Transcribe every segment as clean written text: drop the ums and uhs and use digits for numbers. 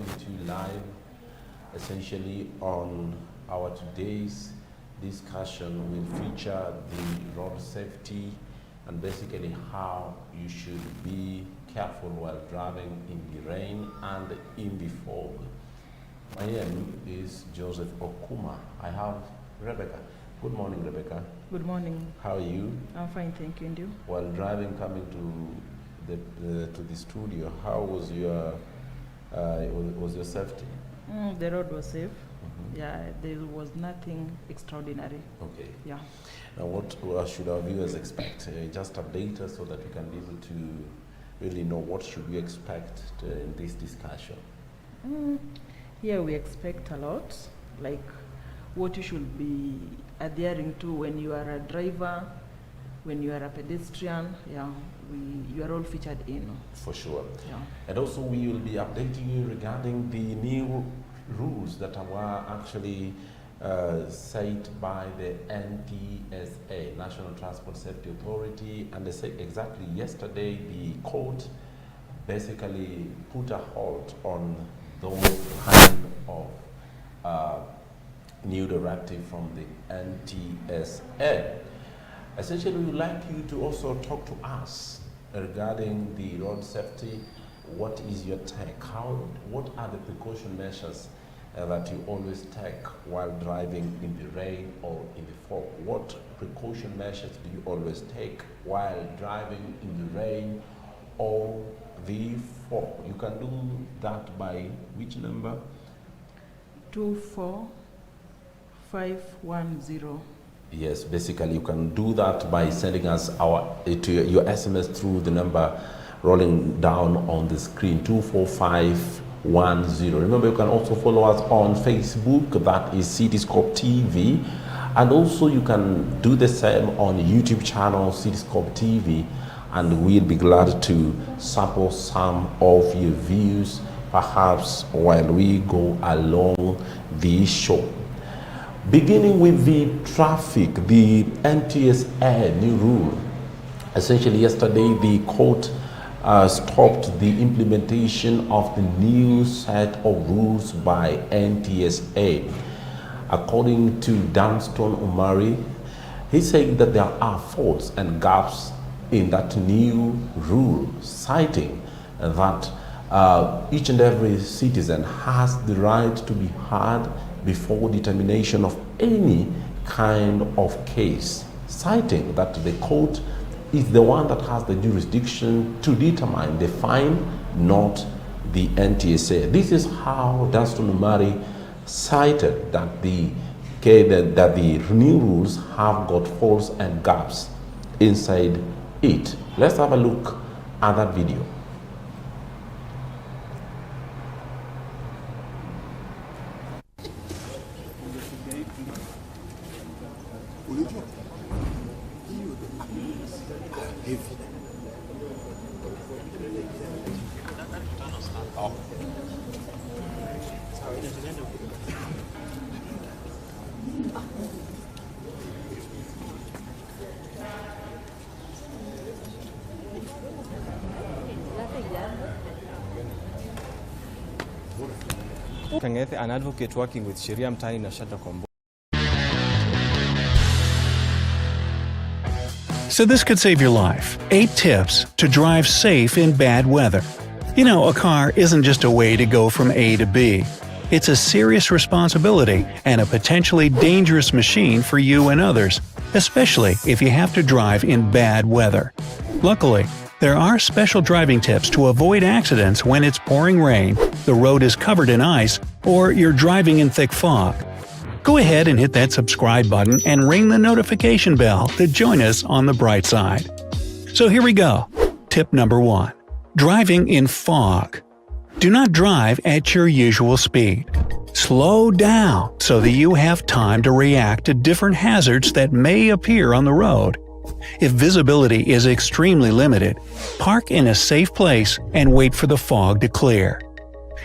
coming to you live essentially on our today's discussion will feature the road safety and basically how you should be careful while driving in the rain and in the fog. My name is Joseph Okuma. I have Rebecca. Good morning, Rebecca. Good morning. How are you? I'm fine, thank you. And you? While driving coming to the studio, how was your safety? The road was safe. Yeah, there was nothing extraordinary. Okay. Yeah. Now, what should our viewers expect? Just update us so that we can be able to really know what should we expect in this discussion. Here we expect a lot, like what you should be adhering to when you are a driver, when you are a pedestrian. Yeah, you are all featured in. For sure. Yeah. And also we will be updating you regarding the new rules that were actually set by the NTSA, National Transport Safety Authority, and they say exactly yesterday the court basically put a halt on those kind of new directive from the NTSA. Essentially, we would like you to also talk to us regarding the road safety. What is your take? What are the precaution measures that you always take while driving in the rain or in the fog? What precaution measures do you always take while driving in the rain or the fog? You can do that by which number? 24510. Yes, basically you can do that by sending us your SMS through the number rolling down on the screen, 24510. Remember, you can also follow us on Facebook, that is Cityscope TV, and also you can do the same on YouTube channel Cityscope TV, and we'll be glad to sample some of your views perhaps while we go along the show. Beginning with the traffic, the NTSA new rule. Essentially yesterday the court stopped the implementation of the new set of rules by NTSA. According to Danston Omari, he said that there are faults and gaps in that new rule, citing that each and every citizen has the right to be heard before determination of any kind of case, citing that the court is the one that has the jurisdiction to determine the fine, not the NTSA. This is how Danston Omari cited that the new rules have got faults and gaps inside it. Let's have a look at that video. Kangethe, an advocate working with Sheria Mtaani na Shatta Kombo. So this could save your life. 8 tips to drive safe in bad weather. You know, a car isn't just a way to go from A to B. It's a serious responsibility and a potentially dangerous machine for you and others, especially if you have to drive in bad weather. Luckily, there are special driving tips to avoid accidents when it's pouring rain, the road is covered in ice, or you're driving in thick fog. Go ahead and hit that subscribe button and ring the notification bell to join us on the bright side. So here we go. Tip number 1. Driving in fog. Do not drive at your usual speed. Slow down so that you have time to react to different hazards that may appear on the road. If visibility is extremely limited, park in a safe place and wait for the fog to clear.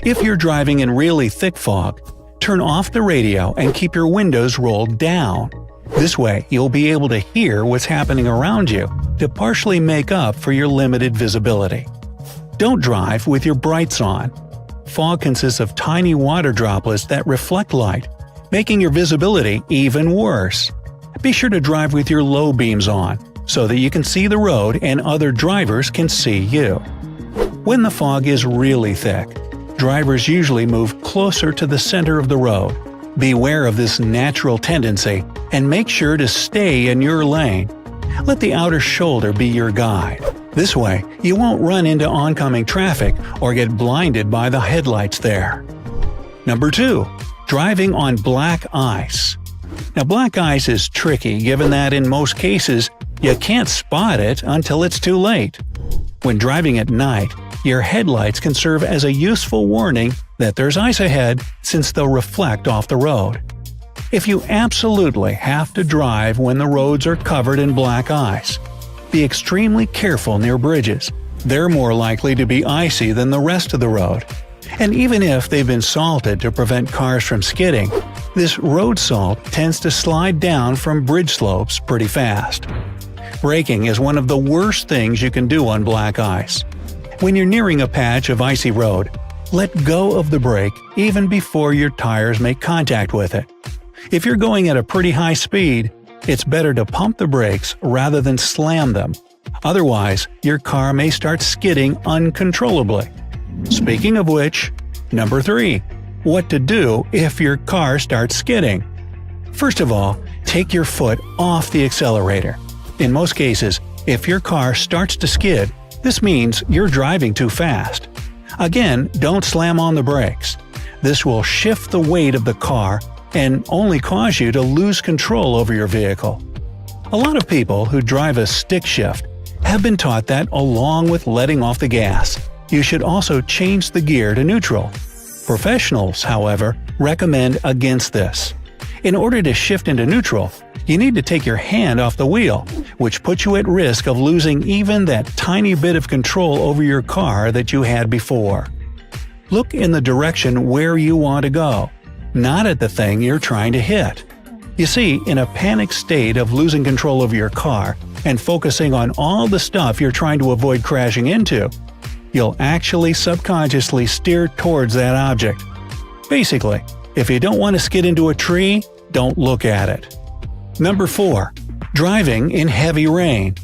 If you're driving in really thick fog, turn off the radio and keep your windows rolled down. This way, you'll be able to hear what's happening around you to partially make up for your limited visibility. Don't drive with your brights on. fog consists of tiny water droplets that reflect light, making your visibility even worse. Be sure to drive with your low beams on, so that you can see the road and other drivers can see you. When the fog is really thick, drivers usually move closer to the center of the road. Beware of this natural tendency and make sure to stay in your lane. Let the outer shoulder be your guide. This way, you won't run into oncoming traffic or get blinded by the headlights there. Number 2. Driving on black ice. Now, black ice is tricky given that in most cases, you can't spot it until it's too late. When driving at night, your headlights can serve as a useful warning that there's ice ahead since they'll reflect off the road. If you absolutely have to drive when the roads are covered in black ice, be extremely careful near bridges. They're more likely to be icy than the rest of the road. And even if they've been salted to prevent cars from skidding, this road salt tends to slide down from bridge slopes pretty fast. Braking is one of the worst things you can do on black ice. When you're nearing a patch of icy road, let go of the brake even before your tires make contact with it. If you're going at a pretty high speed, it's better to pump the brakes rather than slam them. Otherwise, your car may start skidding uncontrollably. Speaking of which, number 3. What to do if your car starts skidding. First of all, take your foot off the accelerator. In most cases, if your car starts to skid, this means you're driving too fast. Again, don't slam on the brakes. This will shift the weight of the car and only cause you to lose control over your vehicle. A lot of people who drive a stick shift have been taught that along with letting off the gas, you should also change the gear to neutral. Professionals, however, recommend against this. In order to shift into neutral, you need to take your hand off the wheel, which puts you at risk of losing even that tiny bit of control over your car that you had before. Look in the direction where you want to go, not at the thing you're trying to hit. You see, in a panic state of losing control of your car and focusing on all the stuff you're trying to avoid crashing into, you'll actually subconsciously steer towards that object. Basically, if you don't want to skid into a tree, don't look at it. Number 4. Driving in heavy rain.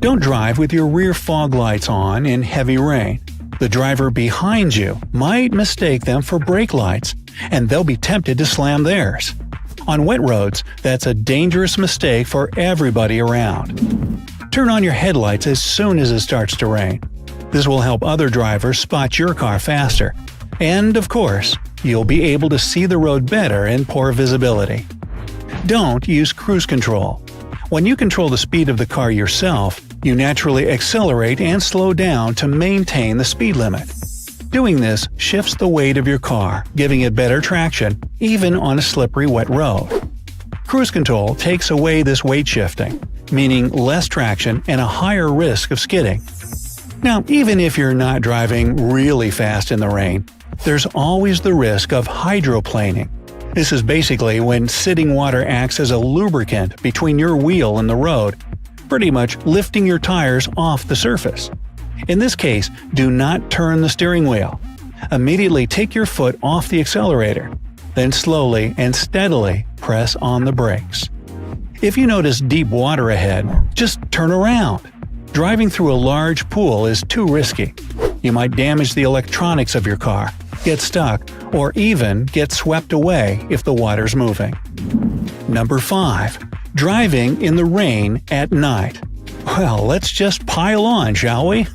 Don't drive with your rear fog lights on in heavy rain. The driver behind you might mistake them for brake lights, and they'll be tempted to slam theirs. On wet roads, that's a dangerous mistake for everybody around. Turn on your headlights as soon as it starts to rain. This will help other drivers spot your car faster. And, of course, you'll be able to see the road better in poor visibility. Don't use cruise control. When you control the speed of the car yourself, you naturally accelerate and slow down to maintain the speed limit. Doing this shifts the weight of your car, giving it better traction, even on a slippery wet road. Cruise control takes away this weight shifting, meaning less traction and a higher risk of skidding. Now, even if you're not driving really fast in the rain, there's always the risk of hydroplaning. This is basically when sitting water acts as a lubricant between your wheel and the road, pretty much lifting your tires off the surface. In this case, do not turn the steering wheel. Immediately take your foot off the accelerator, then slowly and steadily press on the brakes. If you notice deep water ahead, just turn around. Driving through a large pool is too risky. You might damage the electronics of your car, get stuck, or even get swept away if the water's moving. Number 5. Driving in the rain at night. Well, let's just pile on, shall we?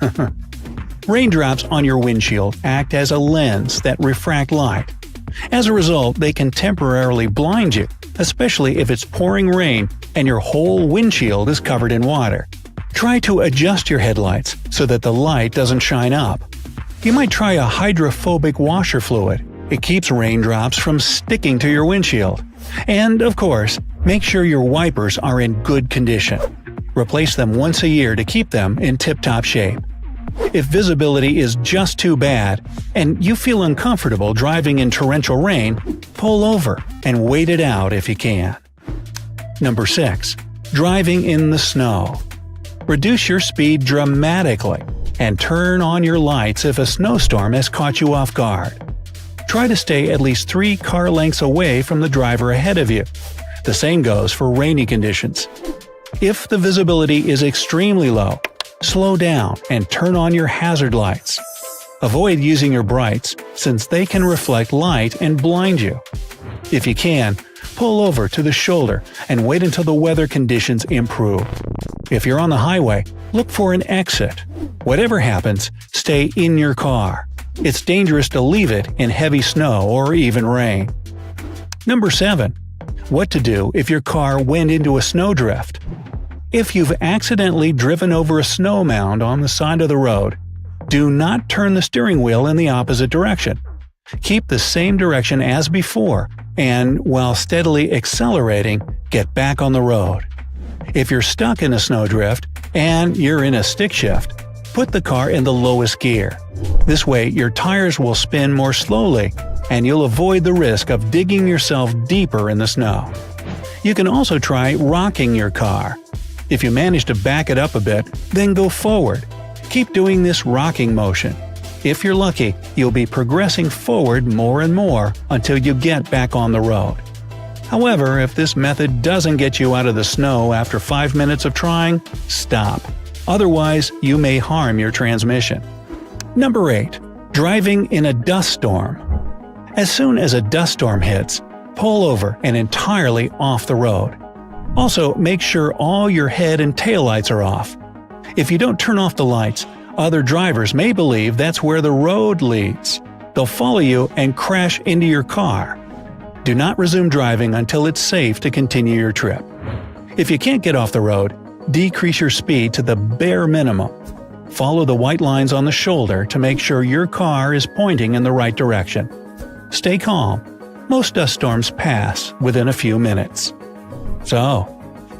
Raindrops on your windshield act as a lens that refract light. As a result, they can temporarily blind you, especially if it's pouring rain and your whole windshield is covered in water. Try to adjust your headlights so that the light doesn't shine up. You might try a hydrophobic washer fluid. It keeps raindrops from sticking to your windshield. And, of course, make sure your wipers are in good condition. Replace them once a year to keep them in tip-top shape. If visibility is just too bad, and you feel uncomfortable driving in torrential rain, pull over and wait it out if you can. Number 6. Driving in the snow. Reduce your speed dramatically. and turn on your lights if a snowstorm has caught you off guard. Try to stay at least 3 car lengths away from the driver ahead of you. The same goes for rainy conditions. If the visibility is extremely low, slow down and turn on your hazard lights. Avoid using your brights since they can reflect light and blind you. If you can, pull over to the shoulder and wait until the weather conditions improve. If you're on the highway, look for an exit. Whatever happens, stay in your car. It's dangerous to leave it in heavy snow or even rain. Number 7. What to do if your car went into a snowdrift. If you've accidentally driven over a snow mound on the side of the road, do not turn the steering wheel in the opposite direction. Keep the same direction as before, and while steadily accelerating, get back on the road. If you're stuck in a snowdrift and you're in a stick shift, put the car in the lowest gear. This way, your tires will spin more slowly, and you'll avoid the risk of digging yourself deeper in the snow. You can also try rocking your car. If you manage to back it up a bit, then go forward. Keep doing this rocking motion. If you're lucky, you'll be progressing forward more and more until you get back on the road. However, if this method doesn't get you out of the snow after 5 minutes of trying, stop. Otherwise, you may harm your transmission. Number 8. Driving in a dust storm. As soon as a dust storm hits, pull over and entirely off the road. Also, make sure all your head and taillights are off. If you don't turn off the lights, other drivers may believe that's where the road leads. They'll follow you and crash into your car. Do not resume driving until it's safe to continue your trip. If you can't get off the road, decrease your speed to the bare minimum. Follow the white lines on the shoulder to make sure your car is pointing in the right direction. Stay calm. Most dust storms pass within a few minutes. So,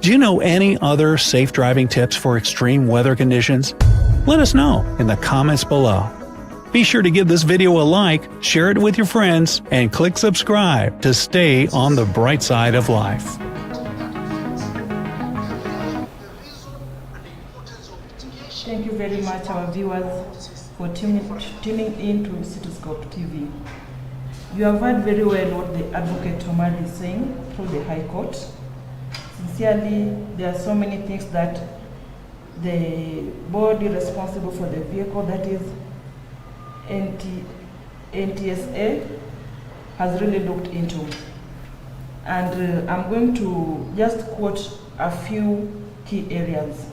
do you know any other safe driving tips for extreme weather conditions? Let us know in the comments below. Be sure to give this video a like, share it with your friends, and click subscribe to stay on the bright side of life. Thank you very much, our viewers, for tuning in to Cityscope TV. You have heard very well what the Advocate Omari is saying through the High Court. Sincerely, there are so many things that the body responsible for the vehicle, that is NTSA, has really looked into. And I'm going to just quote a few key areas.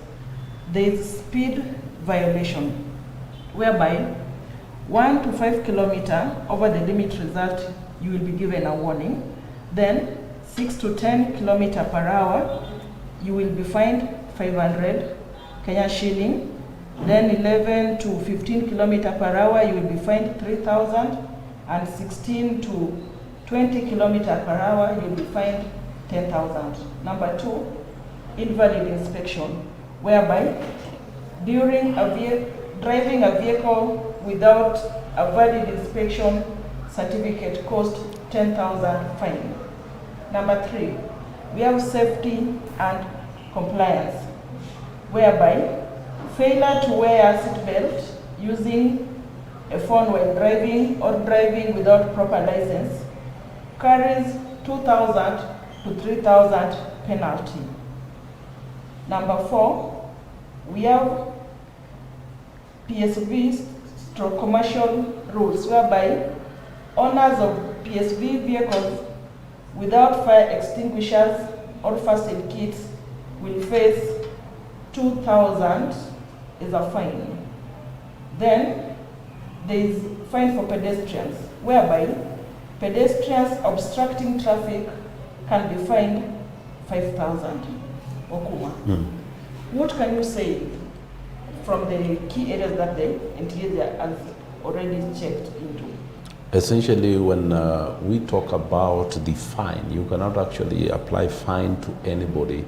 There is speed violation, whereby 1 to 5 kilometers over the limit result, you will be given a warning. Then 6 to 10 kilometers per hour, you will be fined 500 Kenya shilling. Then 11 to 15 kilometers per hour, you will be fined 3,000. And 16 to 20 kilometers per hour, you will be fined 10,000. Number 2, invalid inspection, whereby during driving a vehicle without a valid inspection certificate cost 10,000 fine. Number 3, we have safety and compliance, whereby failure to wear a seatbelt, using a phone while driving, or driving without proper license carries 2,000 to 3,000 penalty. Number 4, we have PSV stroke commercial rules, whereby owners of PSV vehicles without fire extinguishers or first aid kits will face 2,000 as a fine. Then there is fine for pedestrians, whereby pedestrians obstructing traffic can be fined 5,000. Okuma. What can you say from the key areas that the NTSA has already checked into? Essentially, when we talk about the fine, you cannot actually apply fine to anybody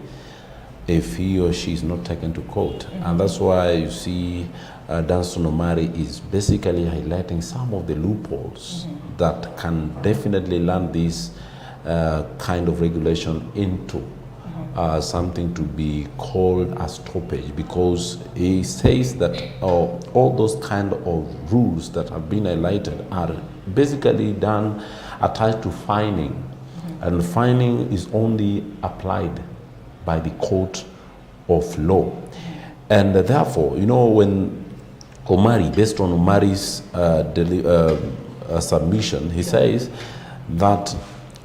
if he or she is not taken to court. And that's why you see Danson Omari is basically highlighting some of the loopholes that can definitely land this kind of regulation into. something to be called a stoppage, because he says that all those kind of rules that have been highlighted are basically done attached to fining, and fining is only applied by the court of law. And therefore, you know, when Omari, based on Omari's submission, he says that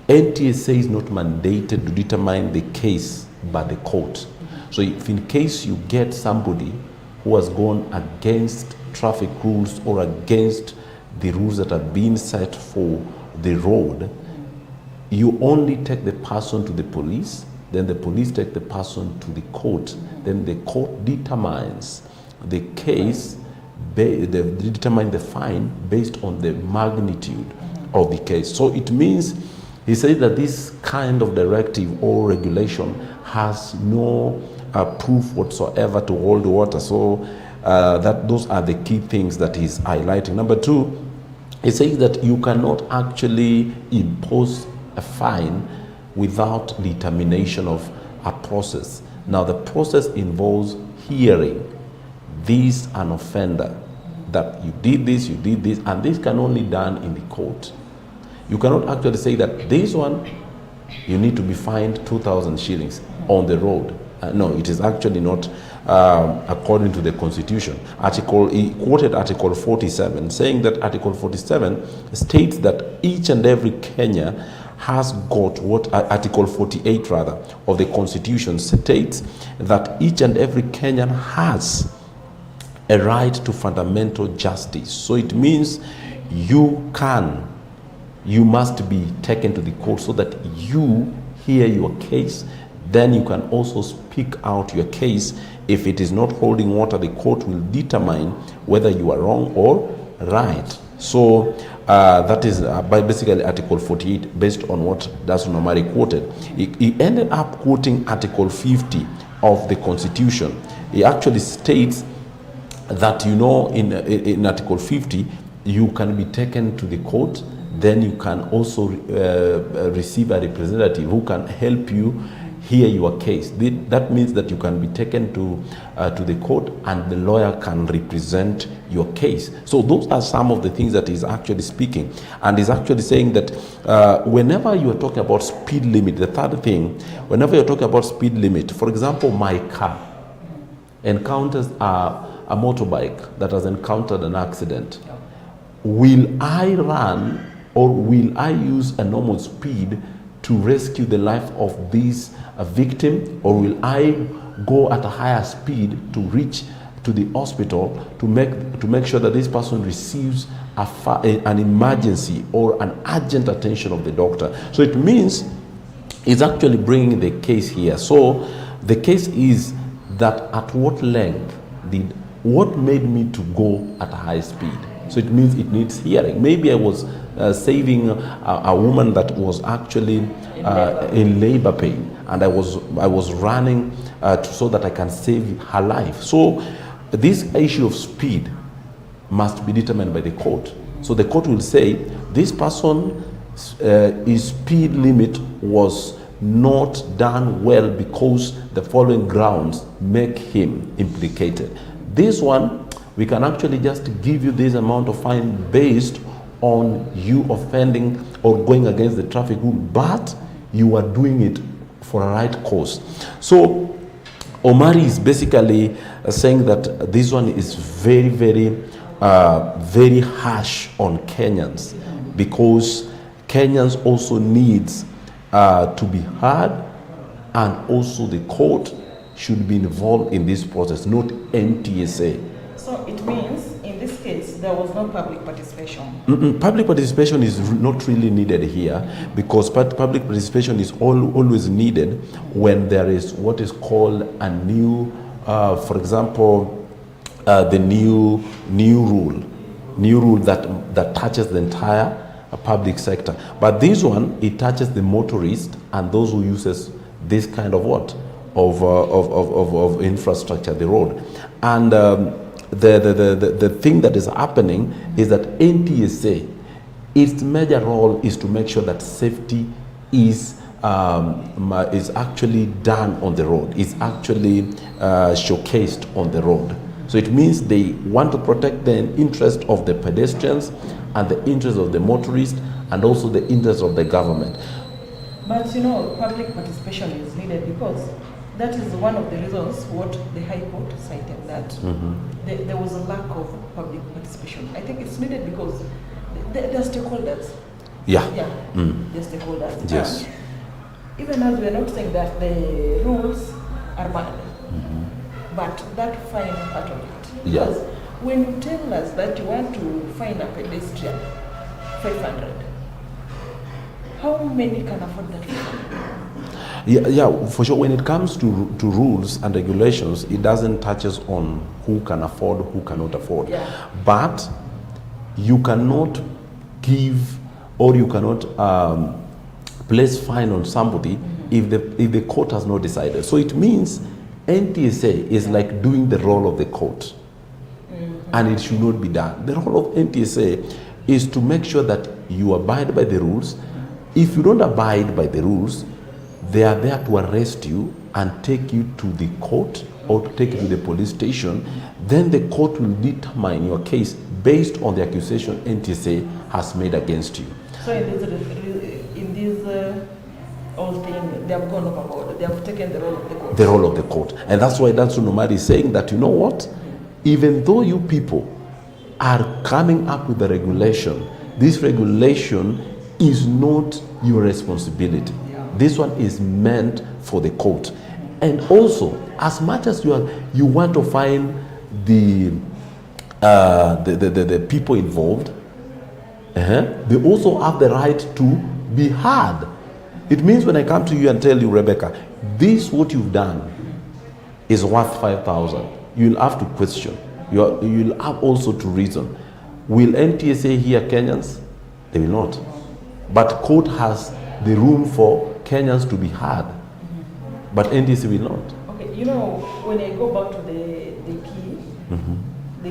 NTSA is not mandated to determine the case by the court. So if in case you get somebody who has gone against traffic rules or against the rules that have been set for the road, you only take the person to the police, then the police take the person to the court, then the court determines the case, they determine the fine based on the magnitude of the case. So it means, he said that this kind of directive or regulation has no proof whatsoever to hold water. So that those are the key things that he's highlighting. Number two, he says that you cannot actually impose a fine without determination of a process. Now the process involves hearing this an offender, that you did this, and this can only be done in the court. You cannot actually say that this one, you need to be fined 2,000 shillings on the road. No, it is actually not according to the Constitution. He quoted Article 47, saying that Article 47 states that each and every Kenyan has got what Article 48 rather of the Constitution states that each and every Kenyan has a right to fundamental justice. So it means you must be taken to the court so that you hear your case. Then you can also speak out your case. If it is not holding water, the court will determine whether you are wrong or right. So that is by basically Article 48, based on what Dasun Omari quoted. He ended up quoting Article 50 of the Constitution. He actually states that, you know, in Article 50, you can be taken to the court. Then you can also receive a representative who can help you hear your case. That means that you can be taken to the court and the lawyer can represent your case. So those are some of the things that he's actually speaking. And he's actually saying that whenever you are talking about speed limit, the third thing, whenever you're talking about speed limit, for example, my car encounters a motorbike that has encountered an accident, will I run or will I use a normal speed to rescue the life of this victim, or will I go at a higher speed to reach to the hospital to make sure that this person receives an emergency or an urgent attention of the doctor? So it means it's actually bringing the case here. So the case is that at what length what made me to go at a high speed? So it means it needs hearing. Maybe I was saving a woman that was actually in labor pain, and I was running so that I can save her life. So this issue of speed must be determined by the court. So the court will say this person, his speed limit was not done well because the following grounds make him implicated. This one, we can actually just give you this amount of fine based on you offending or going against the traffic rule, but you are doing it for a right cause. So Omari is basically saying that this one is very, very, very harsh on Kenyans, because Kenyans also needs to be heard, and also the court should be involved in this process, not NTSA. So it means, in this case, there was no public participation? Public participation is not really needed here, because public participation is always needed when there is what is called a new, for example, the new rule that touches the entire public sector. But this one, it touches the motorist and those who uses this kind of of infrastructure, the road. And the thing that is happening is that NTSA, its major role is to make sure that safety is is actually done on the road, is actually showcased on the road. So it means they want to protect the interest of the pedestrians and the interest of the motorists and also the interest of the government. But you know, public participation is needed because that is one of the reasons what the High Court cited, that there was a lack of public participation. I think it's needed because they're stakeholders. Yeah. Yeah, they're stakeholders. Yes. And even as we're not saying that the rules are bad, but that fine part of it. Yeah. Because when you tell us that you want to fine a pedestrian 500, how many can afford that 500? Yeah, for sure. When it comes to rules and regulations, it doesn't touch us on who can afford, who cannot afford. Yeah. But you cannot give or you cannot place fine on somebody if the court has not decided. So it means NTSA is like doing the role of the court, and it should not be done. The role of NTSA is to make sure that you abide by the rules. If you don't abide by the rules, they are there to arrest you and take you to the court or to take you to the police station. Then the court will determine your case based on the accusation NTSA has made against you. So in this whole thing, they have gone overboard. They have taken the role of the court. The role of the court. And that's why Danson Omari is saying that, you know what? Even though you people are coming up with a regulation, this regulation is not your responsibility. This one is meant for the court. And also, as much as you want to find the people involved, they also have the right to be heard. It means when I come to you and tell you, Rebecca, this what you've done is worth 5,000, you'll have to question. You'll have also to reason. Will NTSA hear Kenyans? They will not. But court has the room for Kenyans to be heard. But NTSA will not. Okay, you know, when I go back to the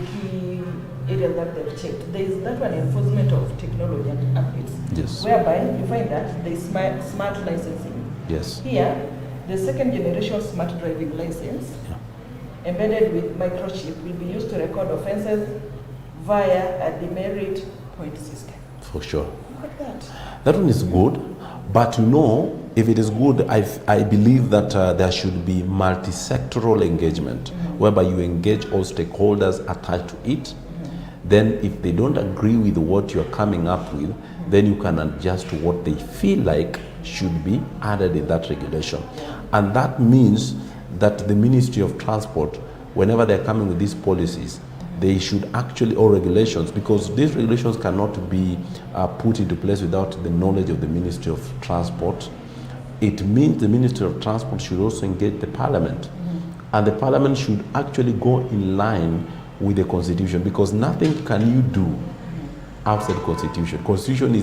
key areas that they've checked, there is that one enforcement of technology and updates. Yes. Whereby you find that the smart licensing. Yes. Here, the second generation smart driving license embedded with microchip will be used to record offenses via a demerit point system. For sure. Look at that. That one is good. But you know, if it is good, I believe that there should be multi-sectoral engagement, whereby you engage all stakeholders attached to it. Then if they don't agree with what you're coming up with, then you can adjust to what they feel like should be added in that regulation. And that means that the Ministry of Transport, whenever they're coming with these policies, they should actually, or regulations, because these regulations cannot be put into place without the knowledge of the Ministry of Transport. It means the Ministry of Transport should also engage the Parliament. And the Parliament should actually go in line with the Constitution, because nothing can you do outside the Constitution. Constitution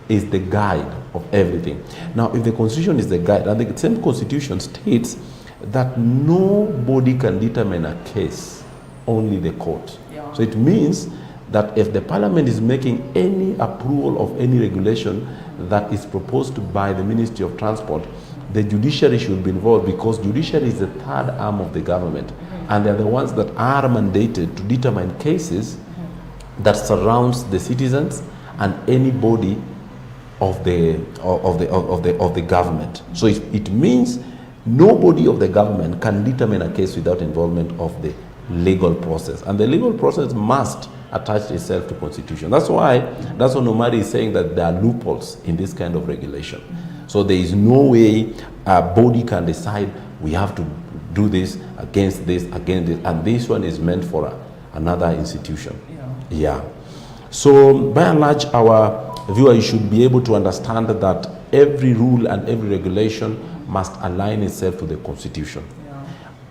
is the guide of everything. Now, if the Constitution is the guide, and the same Constitution states that nobody can determine a case, only the court. Yeah. So it means that if the Parliament is making any approval of any regulation that is proposed by the Ministry of Transport, the judiciary should be involved, because judiciary is the third arm of the government, and they're the ones that are mandated to determine cases that surrounds the citizens and any body of the government. So it means nobody of the government can determine a case without involvement of the legal process, and the legal process must attach itself to Constitution. That's why Omari is saying that there are loopholes in this kind of regulation. So there is no way a body can decide we have to do this, against this, and this one is meant for another institution. Yeah. So by and large, our viewers should be able to understand that every rule and every regulation must align itself to the Constitution.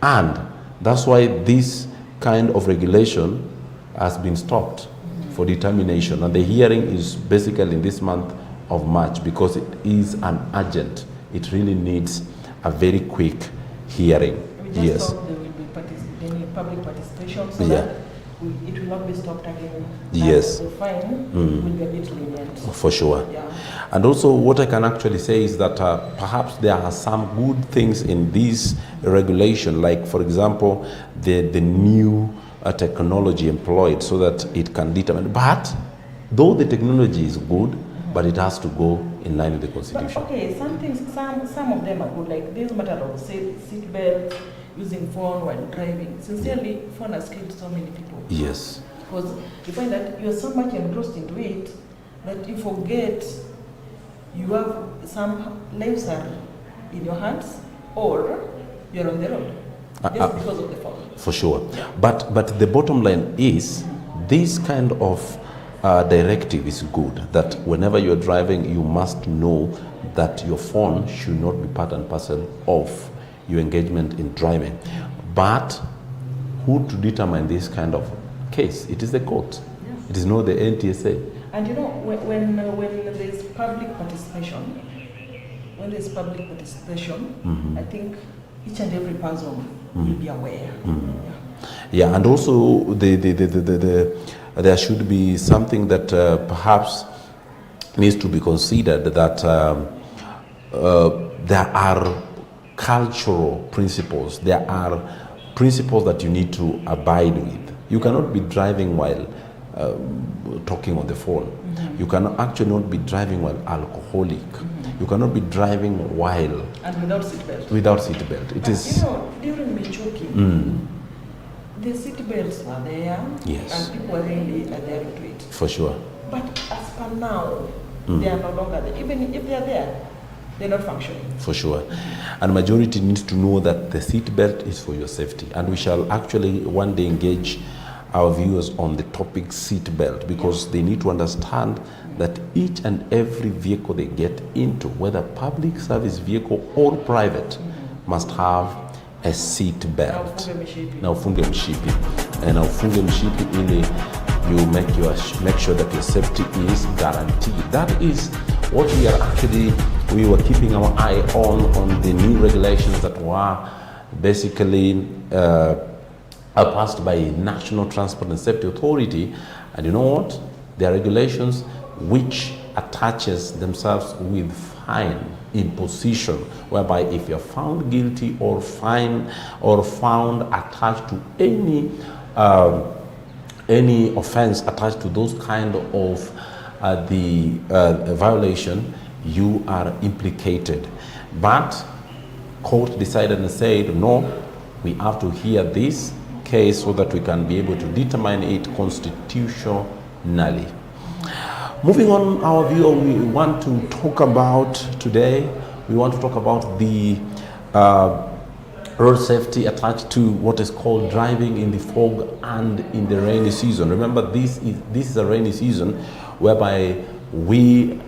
And that's why this kind of regulation has been stopped for determination. And the hearing is basically in this month of March, because it is an urgent. It really needs a very quick hearing. We just thought there will be public participation, so that it will not be stopped again. Yes. And the fine will be a bit lenient. For sure. Yeah. And also what I can actually say is that perhaps there are some good things in this regulation, like for example, the new technology employed so that it can determine. But though the technology is good, but it has to go in line with the Constitution. But, okay, some of them are good, like this matter of seat belts, using phone while driving. Sincerely, phone has killed so many people. Yes. Because you find that you're so much engrossed into it that you forget you have some lives are in your hands or you're on the road. Just because of the phone. For sure. But the bottom line is this kind of directive is good, that whenever you're driving, you must know that your phone should not be part and parcel of your engagement in driving. But who to determine this kind of case? It is the court. Yes. It is not the NTSA. And you know, when there's public participation, I think each and every person will be aware. Yeah, and also there should be something that perhaps needs to be considered, that there are cultural principles. There are principles that you need to abide with. You cannot be driving while talking on the phone. You can actually not be driving while alcoholic. You cannot be driving while... And without seatbelt. Without seatbelt. It is... You know, during Michoki, the seatbelts were there, yes, and people were really adhering to it. For sure. But as per now, they are no longer there. Even if they are there, they're not functioning. For sure. And majority needs to know that the seatbelt is for your safety. And we shall actually one day engage our viewers on the topic seatbelt, because they need to understand that each and every vehicle they get into, whether public service vehicle or private, must have a seat belt. Na ufunge mshipi. And ufunge mshipi ili you make sure that your safety is guaranteed. That is what we were keeping our eye on the new regulations that were basically passed by National Transport and Safety Authority. And you know what? They are regulations which attaches themselves with fine imposition, whereby if you're found guilty or fine or found attached to any offense attached to those kind of the violation, you are implicated. But court decided and said, no, we have to hear this case so that we can be able to determine it constitutionally. Moving on, our viewer, we want to talk about today, we want to talk about the road safety attached to what is called driving in the fog and in the rainy season. Remember, this is a rainy season whereby we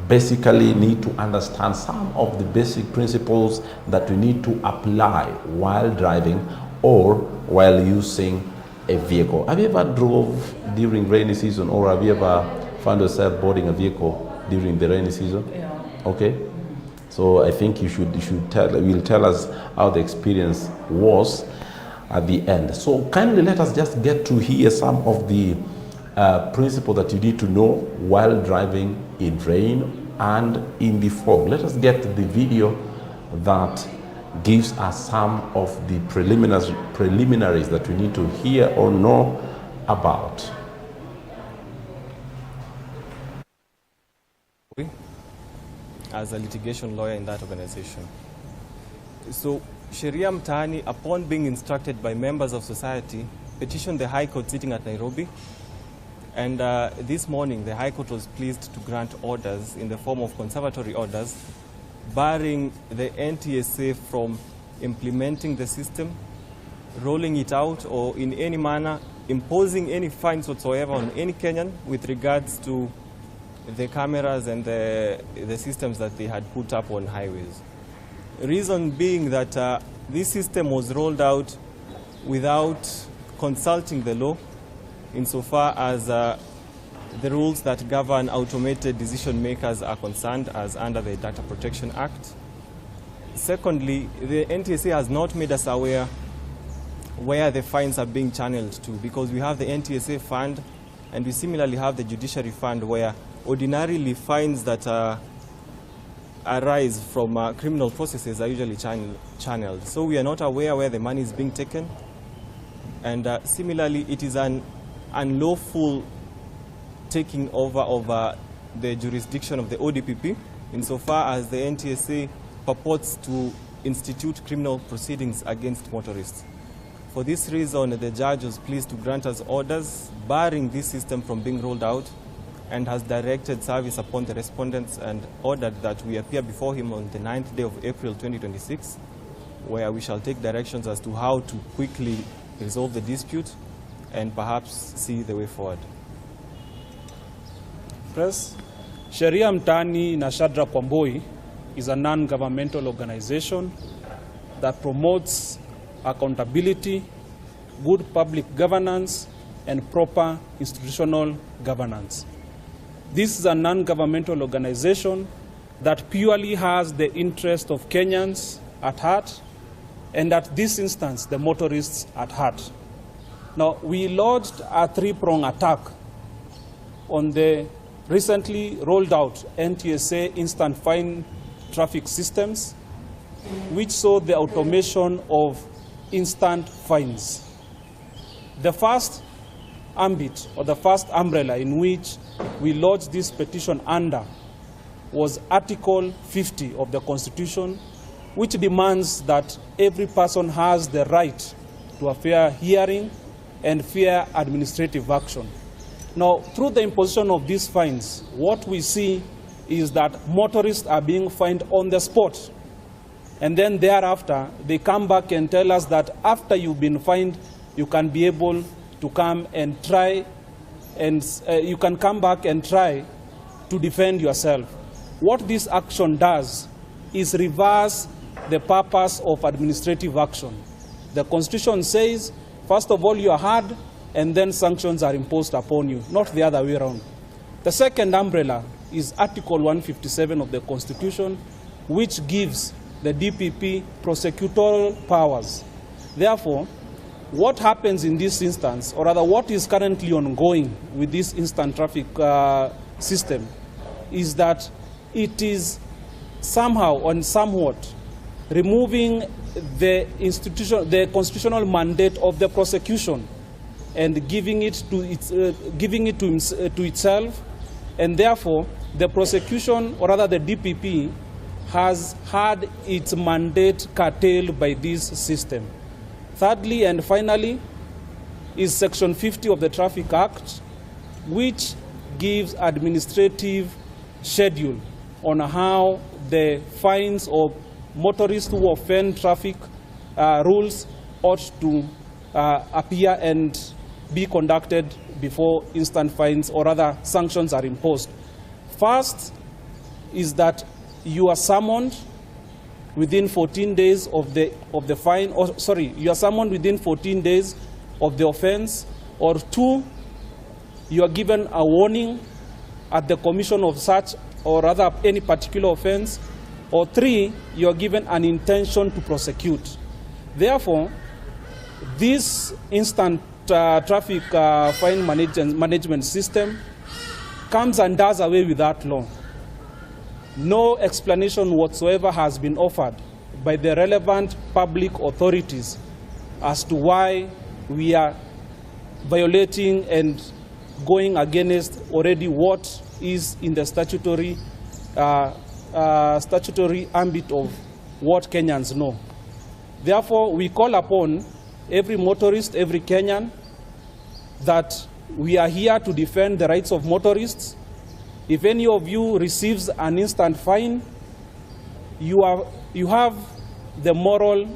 basically need to understand some of the basic principles that we need to apply while driving or while using a vehicle. Have you ever drove during rainy season, or have you ever found yourself boarding a vehicle during the rainy season? Yeah. Okay. So I think you should tell us how the experience was at the end. So kindly let us just get to hear some of the principles that you need to know while driving in rain and in the fog. Let us get the video that gives us some of the preliminaries that we need to hear or know about. As a litigation lawyer in that organization. So Sheria Mtaani, upon being instructed by members of society, petitioned the High Court sitting at Nairobi. And this morning, the High Court was pleased to grant orders in the form of conservatory orders, barring the NTSA from implementing the system, rolling it out, or in any manner imposing any fines whatsoever on any Kenyan with regards to the cameras and the systems that they had put up on highways. Reason being that this system was rolled out without consulting the law insofar as the rules that govern automated decision makers are concerned, as under the Data Protection Act. Secondly, the NTSA has not made us aware where the fines are being channeled to, because we have the NTSA fund and we similarly have the judiciary fund, where ordinarily fines that arise from criminal processes are usually channeled. So we are not aware where the money is being taken. And similarly, it is an unlawful taking over of the jurisdiction of the ODPP, insofar as the NTSA purports to institute criminal proceedings against motorists. For this reason, the judge was pleased to grant us orders barring this system from being rolled out, and has directed service upon the respondents and ordered that we appear before him on the 9th day of April 2026, where we shall take directions as to how to quickly resolve the dispute and perhaps see the way forward. Press. Sheria Mtaani na Shadrack Wambui is a non-governmental organization that promotes accountability, good public governance, and proper institutional governance. This is a non-governmental organization that purely has the interest of Kenyans at heart, and at this instance, the motorists at heart. Now, we lodged a three-pronged attack on the recently rolled out NTSA instant fine traffic systems, which saw the automation of instant fines. The first ambit, or the first umbrella in which we lodged this petition under, was Article 50 of the Constitution, which demands that every person has the right to a fair hearing and fair administrative action. Now, through the imposition of these fines, what we see is that motorists are being fined on the spot. And then thereafter, they come back and tell us that after you've been fined, you can be able to come and try, and you can come back and try to defend yourself. What this action does is reverse the purpose of administrative action. The Constitution says, first of all, you are heard, and then sanctions are imposed upon you, not the other way around. The second umbrella is Article 157 of the Constitution, which gives the DPP prosecutorial powers. Therefore, what happens in this instance, or rather what is currently ongoing with this instant traffic system, is that it is somehow and somewhat removing the constitutional mandate of the prosecution and giving it to itself, and therefore the prosecution, or rather the DPP, has had its mandate curtailed by this system. Thirdly and finally is Section 50 of the Traffic Act, which gives administrative schedule on how the fines of motorists who offend traffic rules ought to appear and be conducted before instant fines or other sanctions are imposed. First is that you are summoned within 14 days of the fine, or sorry, you are summoned within 14 days of the offense, or two, you are given a warning at the commission of such or rather any particular offense, or three, you are given an intention to prosecute. Therefore, this instant traffic fine management system comes and does away with that law. No explanation whatsoever has been offered by the relevant public authorities as to why we are violating and going against already what is in the statutory ambit of what Kenyans know. Therefore, we call upon every motorist, every Kenyan, that we are here to defend the rights of motorists. If any of you receives an instant fine, you have the moral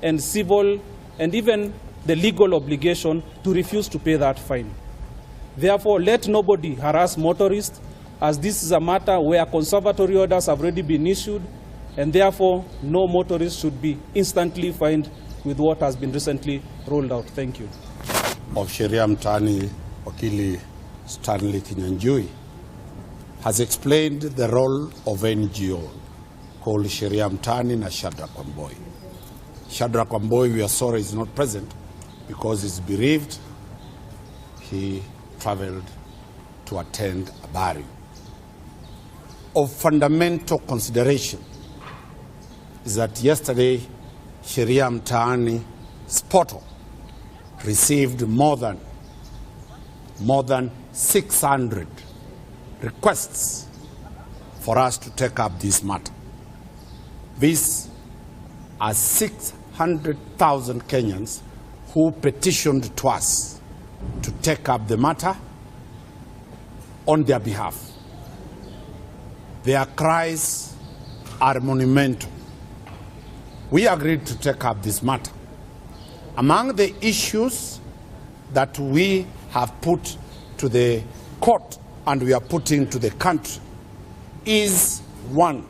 and civil and even the legal obligation to refuse to pay that fine. Therefore, let nobody harass motorists, as this is a matter where conservatory orders have already been issued, and therefore no motorist should be instantly fined with what has been recently rolled out. Thank you. Of Sheria Mtaani, Wakili Stanley Kinyanjui has explained the role of NGO called Sheria Mtaani na Shadrack Wambui. Shadrack Wambui, we are sorry, is not present, because he's bereaved, he traveled to attend a burial. Of fundamental consideration is that yesterday, Sheria Mtaani's portal received more than 600 requests for us to take up this matter. These are 600,000 Kenyans who petitioned to us to take up the matter on their behalf. Their cries are monumental. We agreed to take up this matter. Among the issues that we have put to the court and we are putting to the country is one,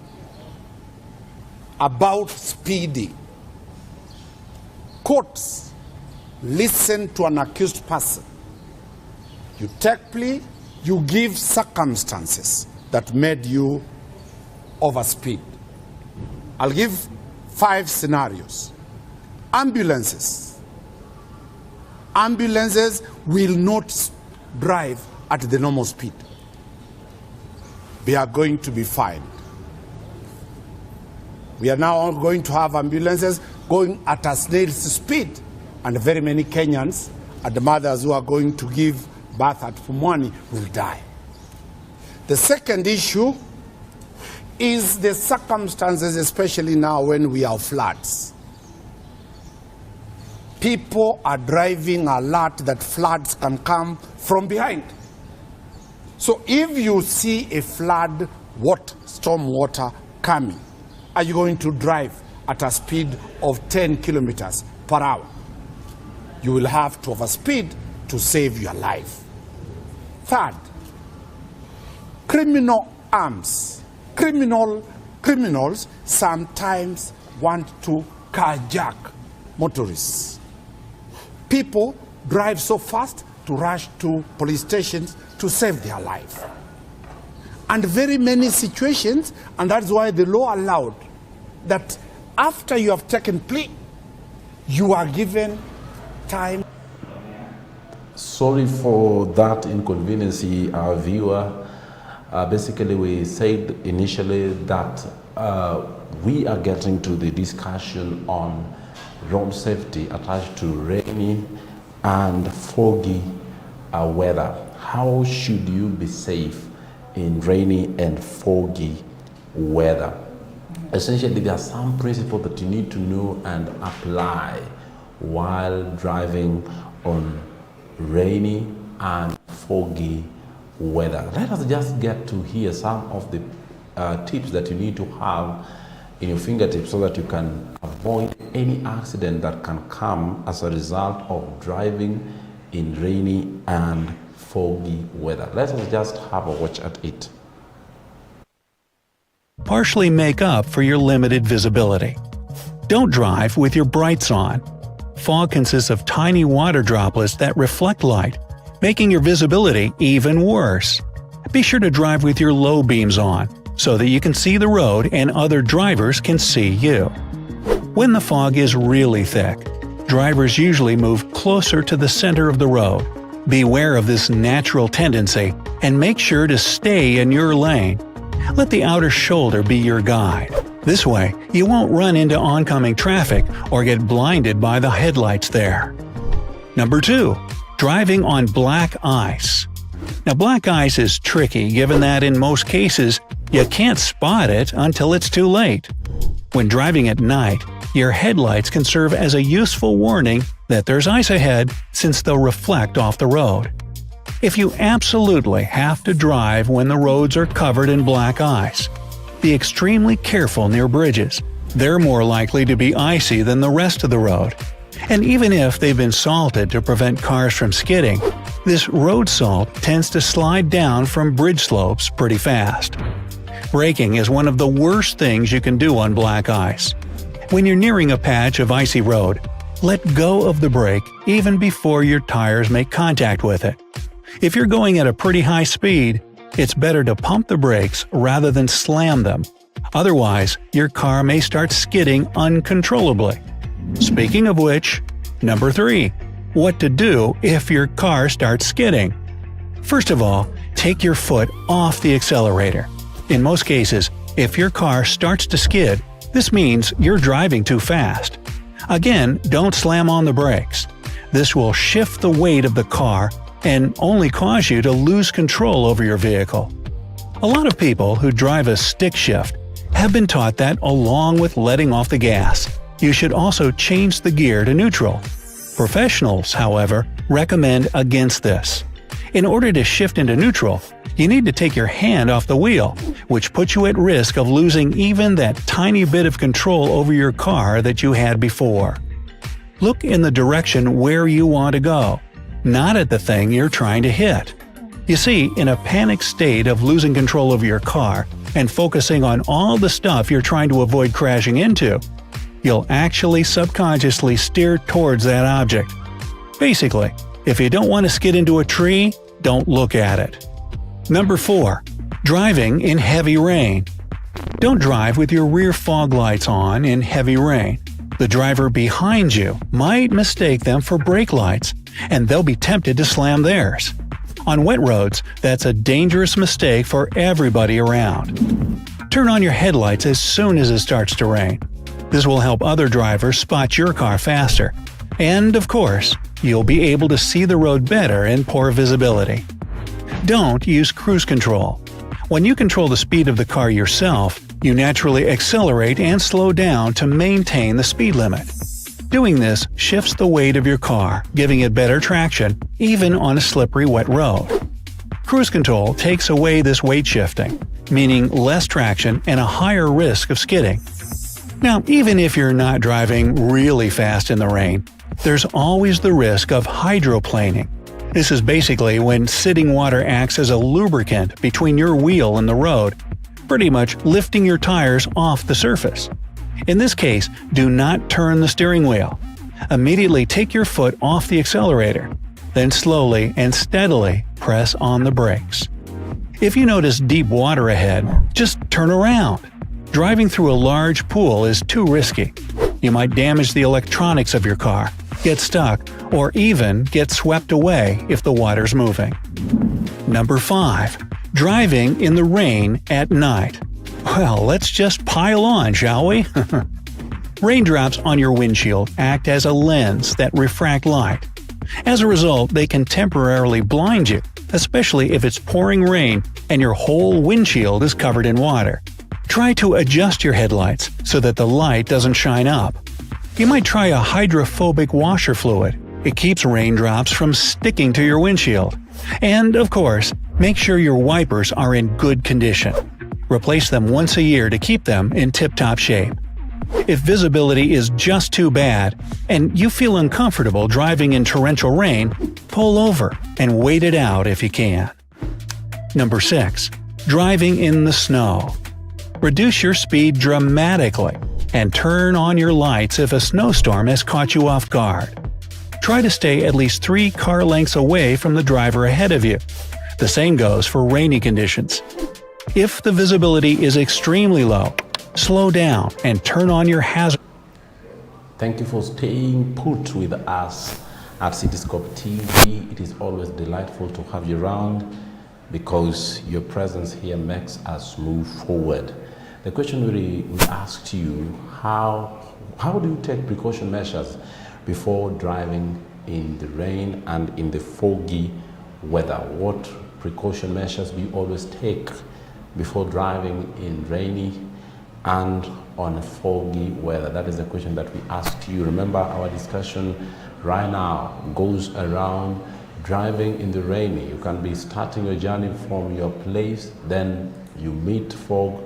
about speeding. Courts listen to an accused person. You take plea, you give circumstances that made you overspeed. I'll give 5 scenarios. Ambulances will not drive at the normal speed. They are going to be fined. We are now going to have ambulances going at a snail's speed, and very many Kenyans and the mothers who are going to give birth at Pumwani will die. The second issue is the circumstances, especially now when we have floods. People are driving alert that floods can come from behind. So if you see a flood, storm water coming, are you going to drive at a speed of 10 kilometers per hour? You will have to overspeed to save your life. Third, criminal arms. Criminals sometimes want to carjack motorists. People drive so fast to rush to police stations to save their life. And very many situations, and that's why the law allowed that after you have taken plea, you are given time. Sorry for that inconvenience, our viewer. Basically, we said initially that we are getting to the discussion on road safety attached to rainy and foggy weather. How should you be safe in rainy and foggy weather? Essentially, there are some principles that you need to know and apply while driving on rainy and foggy weather. Let us just get to hear some of the tips that you need to have in your fingertips so that you can avoid any accident that can come as a result of driving in rainy and foggy weather. Let us just have a watch at it. Partially make up for your limited visibility. Don't drive with your brights on. Fog consists of tiny water droplets that reflect light, making your visibility even worse. Be sure to drive with your low beams on, so that you can see the road and other drivers can see you. When the fog is really thick, drivers usually move closer to the center of the road. Beware of this natural tendency and make sure to stay in your lane. Let the outer shoulder be your guide. This way, you won't run into oncoming traffic or get blinded by the headlights there. Number 2. Driving on black ice. Now, black ice is tricky given that in most cases, you can't spot it until it's too late. When driving at night, your headlights can serve as a useful warning that there's ice ahead since they'll reflect off the road. If you absolutely have to drive when the roads are covered in black ice, be extremely careful near bridges. They're more likely to be icy than the rest of the road. And even if they've been salted to prevent cars from skidding, this road salt tends to slide down from bridge slopes pretty fast. Braking is one of the worst things you can do on black ice. When you're nearing a patch of icy road, let go of the brake even before your tires make contact with it. If you're going at a pretty high speed, it's better to pump the brakes rather than slam them. Otherwise, your car may start skidding uncontrollably. Speaking of which, number 3. what to do if your car starts skidding. First of all, take your foot off the accelerator. In most cases, if your car starts to skid, this means you're driving too fast. Again, don't slam on the brakes. This will shift the weight of the car and only cause you to lose control over your vehicle. A lot of people who drive a stick shift have been taught that along with letting off the gas, you should also change the gear to neutral. Professionals, however, recommend against this. In order to shift into neutral, you need to take your hand off the wheel, which puts you at risk of losing even that tiny bit of control over your car that you had before. Look in the direction where you want to go, not at the thing you're trying to hit. You see, in a panicked state of losing control of your car and focusing on all the stuff you're trying to avoid crashing into, you'll actually subconsciously steer towards that object. Basically, if you don't want to skid into a tree, don't look at it. Number 4. Driving in heavy rain. Don't drive with your rear fog lights on in heavy rain. The driver behind you might mistake them for brake lights, and they'll be tempted to slam theirs. On wet roads, that's a dangerous mistake for everybody around. Turn on your headlights as soon as it starts to rain. This will help other drivers spot your car faster. And, of course, you'll be able to see the road better in poor visibility. Don't use cruise control. When you control the speed of the car yourself, you naturally accelerate and slow down to maintain the speed limit. Doing this shifts the weight of your car, giving it better traction, even on a slippery wet road. Cruise control takes away this weight shifting, meaning less traction and a higher risk of skidding. Now, even if you're not driving really fast in the rain, there's always the risk of hydroplaning. This is basically when sitting water acts as a lubricant between your wheel and the road, pretty much lifting your tires off the surface. In this case, do not turn the steering wheel. Immediately take your foot off the accelerator, then slowly and steadily press on the brakes. If you notice deep water ahead, just turn around. Driving through a large pool is too risky. You might damage the electronics of your car, get stuck, or even get swept away if the water's moving. Number 5. Driving in the rain at night. Well, let's just pile on, shall we? Raindrops on your windshield act as a lens that refract light. As a result, they can temporarily blind you, especially if it's pouring rain and your whole windshield is covered in water. Try to adjust your headlights so that the light doesn't shine up. You might try a hydrophobic washer fluid. It keeps raindrops from sticking to your windshield. And, of course, make sure your wipers are in good condition. Replace them once a year to keep them in tip-top shape. If visibility is just too bad, and you feel uncomfortable driving in torrential rain, pull over and wait it out if you can. Number 6. Driving in the snow. Reduce your speed dramatically and turn on your lights if a snowstorm has caught you off guard. Try to stay at least 3 car lengths away from the driver ahead of you. The same goes for rainy conditions. If the visibility is extremely low, slow down and turn on your hazard. Thank you for staying put with us at Cityscope TV. It is always delightful to have you around because your presence here makes us move forward. The question we asked you, how do you take precaution measures before driving in the rain and in the foggy weather? What precaution measures do you always take before driving in rainy and on foggy weather? That is the question that we asked you. Remember, our discussion right now goes around driving in the rainy. You can be starting your journey from your place, then you meet fog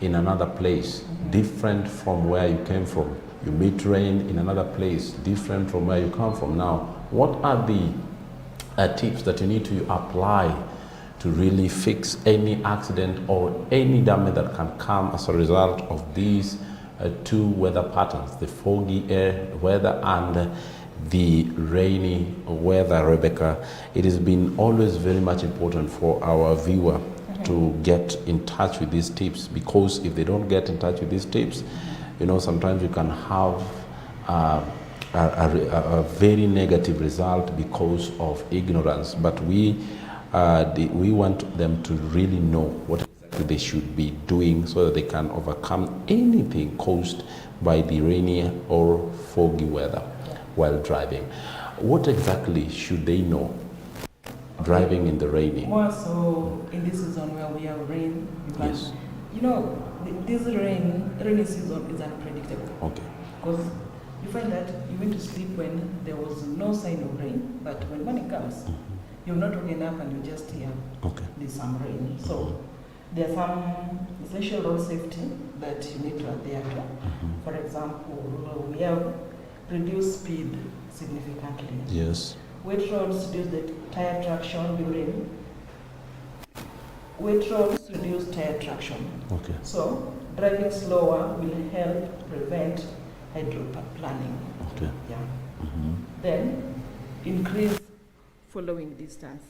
in another place, different from where you came from. You meet rain in another place, different from where you come from. Now, what are the tips that you need to apply to really fix any accident or any damage that can come as a result of these 2 weather patterns, the foggy air weather and the rainy weather, Rebecca? It has been always very much important for our viewer to get in touch with these tips, because if they don't get in touch with these tips, you know, sometimes you can have a very negative result because of ignorance. But we want them to really know what exactly they should be doing so that they can overcome anything caused by the rainy or foggy weather while driving. What exactly should they know driving in the rainy? More so in this season where we have rain, Yes. you know, this rainy season is unpredictable. Okay. Because you find that you went to sleep when there was no sign of rain, but when morning comes, you're not waking up and you just hear Okay. there's some rain. So there are some essential road safety that you need to adhere to. For example, we have reduced speed significantly. Yes. Wet roads reduce the tire traction during. Wet roads reduce tire traction. Okay. So driving slower will help prevent hydroplaning. Okay. Yeah. Mm-hmm. Then increase following distance.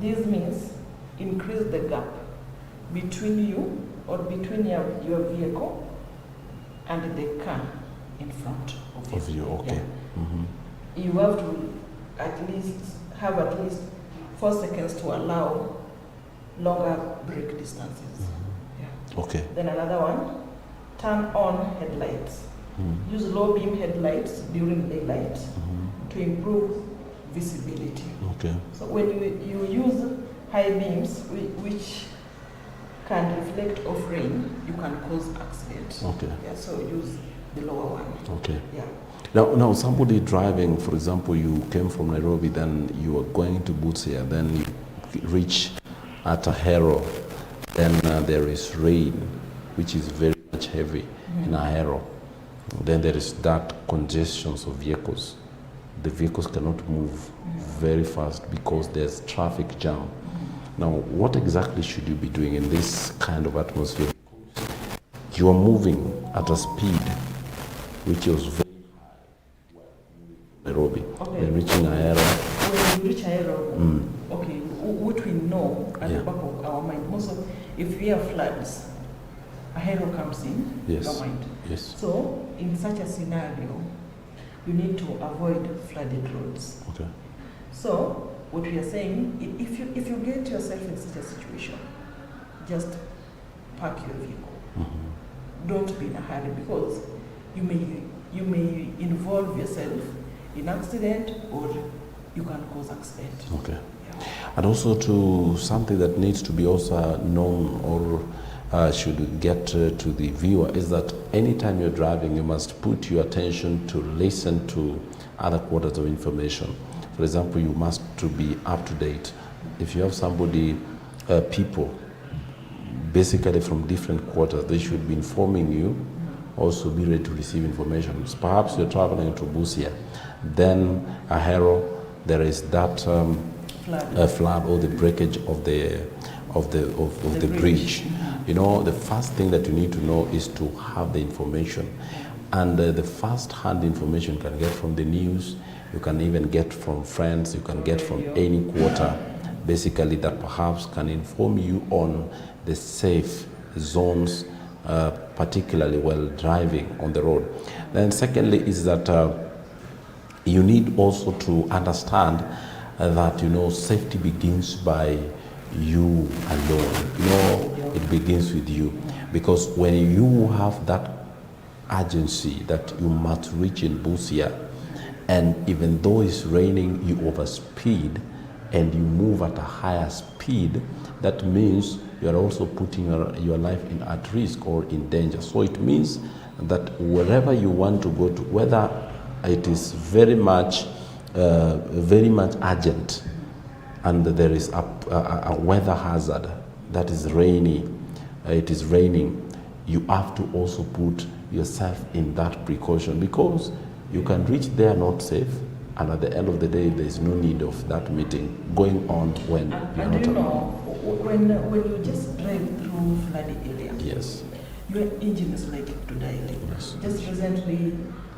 This means increase the gap between you or between your vehicle and the car in front of you. Okay. Yeah. Mm-hmm. You have to have at least 4 seconds to allow longer brake distances. Yeah. Okay. Then another one, turn on headlights. Use low beam headlights during daylight to improve visibility. Okay. So when you use high beams which can reflect off rain, you can cause accident. Okay. Yeah, so use the lower one. Okay. Yeah. Now somebody driving, for example, you came from Nairobi, then you are going to Busia, then you reach at Ahero, then there is rain, which is very much heavy in Ahero. Then there is that congestion of vehicles. The vehicles cannot move very fast because there's traffic jam. Now, what exactly should you be doing in this kind of atmosphere? You are moving at a speed which is very high. Nairobi. Okay. Then reaching Ahero. When you reach Ahero, okay, what we know at Yeah. the back of our mind, most of, if we have floods, Ahero comes in Yes. your mind. Yes. So, in such a scenario, you need to avoid flooded roads. Okay. So, what we are saying, if you get yourself in such a situation, just park your vehicle. Don't be in a hurry because you may involve yourself in accident or you can cause accident. Okay. Yeah. And also to something that needs to be also known or should get to the viewer is that anytime you're driving, you must put your attention to listen to other quarters of information. For example, you must to be up to date. If you have somebody, people, basically from different quarters, they should be informing you. Also be ready to receive information. Perhaps you're traveling to Busia, then Ahero, there is that flood or the breakage of the bridge. You know, the first thing that you need to know is to have the information. And the first-hand information you can get from the news, you can even get from friends, you can get from any quarter, basically that perhaps can inform you on the safe zones, particularly while driving on the road. Then secondly is that you need also to understand that, you know, safety begins by you alone. You know, it begins with you. Because when you have that urgency that you must reach in Busia, and even though it's raining, you overspeed and you move at a higher speed, that means you are also putting your life at risk or in danger. So it means that wherever you want to go to, whether it is very much urgent and there is a weather hazard that is rainy, it is raining, you have to also put yourself in that precaution, because you can reach there not safe, and at the end of the day there is no need of that meeting going on when you are And not you around. know, when you just drive through flooded area, Yes. your engine is likely to die. Like Yes. just recently,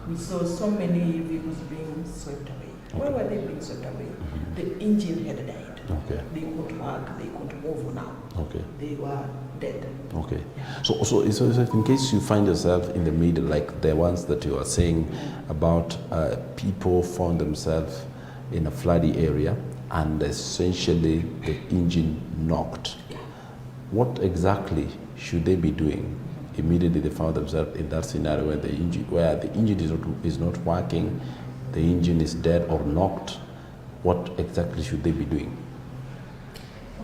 we saw so many vehicles being swept away. Why Okay. were they being swept away? The engine had died. Okay. They couldn't work, they couldn't move now. Okay. They were dead. Okay. So in case you find yourself in the middle, like the ones that you are saying about people found themselves in a floody area and essentially the engine knocked, what exactly should they be doing immediately they found themselves in that scenario where the engine is not working, the engine is dead or knocked? What exactly should they be doing?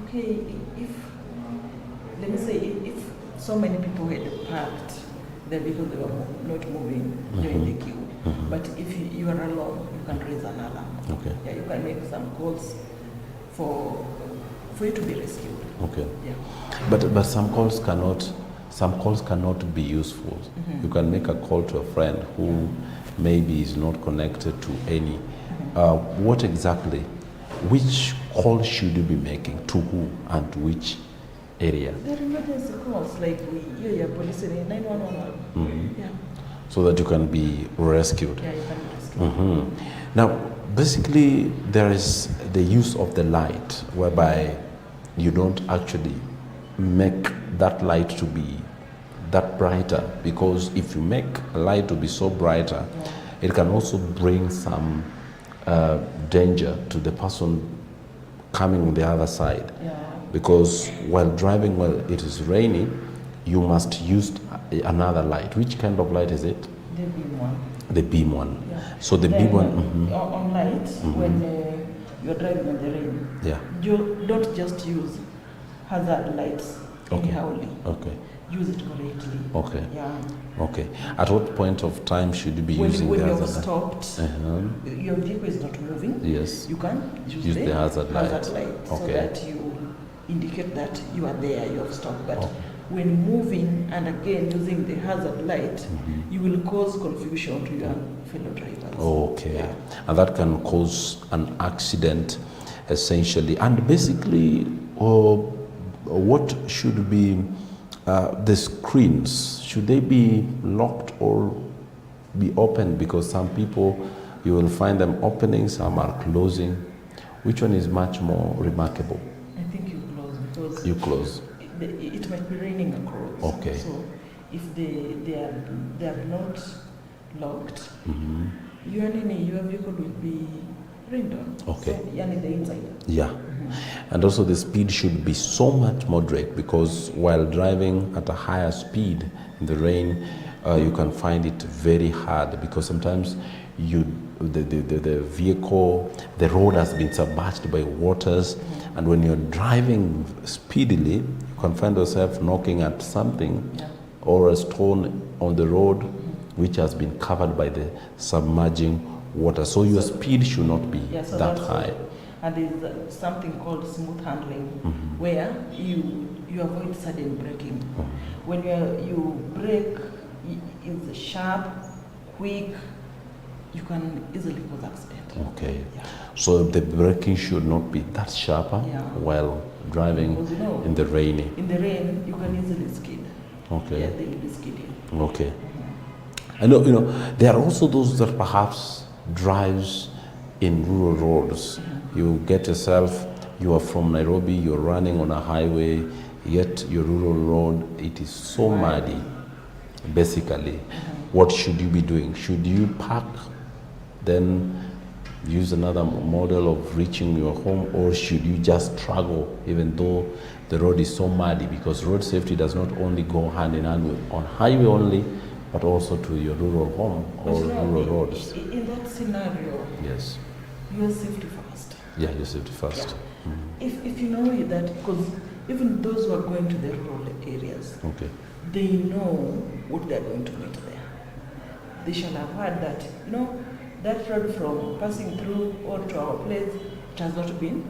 Okay, let me say, if so many people had parked there because they were not moving during the queue, but if you are alone, you can raise an alarm. Okay. Yeah, you can make some calls for you to be rescued. Okay. Yeah. But some calls cannot be useful. You can make a call to a friend who maybe is not connected to any. What exactly? Which call should you be making to who and to which area? There are emergency calls like your police in 911. Yeah. So that you can be rescued. Yeah, you can be rescued. Now, basically, there is the use of the light, whereby you don't actually make that light to be that brighter, because if you make a light to be so brighter, it can also bring some danger to the person coming on the other side. Yeah. Because while driving, while it is raining, you must use another light. Which kind of light is it? The beam one. The beam one. Yeah. So the Then beam one. on light, when you're driving in the rain, Yeah. you don't just use hazard lights Okay. anyhowly. Okay. Use it correctly. Okay. Yeah. Okay. At what point of time should you be using When the you've hazard light? stopped, your vehicle is not moving. Yes. You can Use the hazard light. so Okay. that you indicate that you are there, you have stopped. But Okay. when moving and again using the hazard light, you will cause confusion to your fellow drivers. Okay. Yeah. And that can cause an accident, essentially. And basically, what should be the screens? Should they be locked or be open? Because some people, you will find them opening, some are closing. Which one is much more remarkable? I think you close because You close. it might be raining across. Okay. So if they are not locked, your vehicle will be rained on. Okay. So, yani the inside. Yeah. And also the speed should be so much moderate, because while driving at a higher speed in the rain, you can find it very hard, because sometimes the vehicle, the road has been submerged by waters, and when you're driving speedily, you can find yourself knocking at something or a stone on the road which has been covered by the submerging water. So your speed should not be So that that's high. And there's something called smooth handling, where you avoid sudden braking. When you brake, it's sharp, quick, you can easily cause accident. Okay. Yeah. So the braking should not be that sharper Yeah. while driving Because, in the rainy. in the rain, you can easily skid. Okay. Yeah, they will be skidding. Okay. I know, there are also those that perhaps drives in rural roads. You get yourself, you are from Nairobi, you're running on a highway, yet your rural road, it is so muddy. Basically, what should you be doing? Should you park, then use another model of reaching your home, or should you just struggle even though the road is so muddy? Because road safety does not only go hand in hand with on highway only, but also to your rural home or rural roads. In that scenario, Yes. your safety first. Yeah, your safety first. If you know that, because even those who are going to the rural areas, Okay. they know what they're going to meet there. They shall have heard that, that road from passing through or to our place, it has not been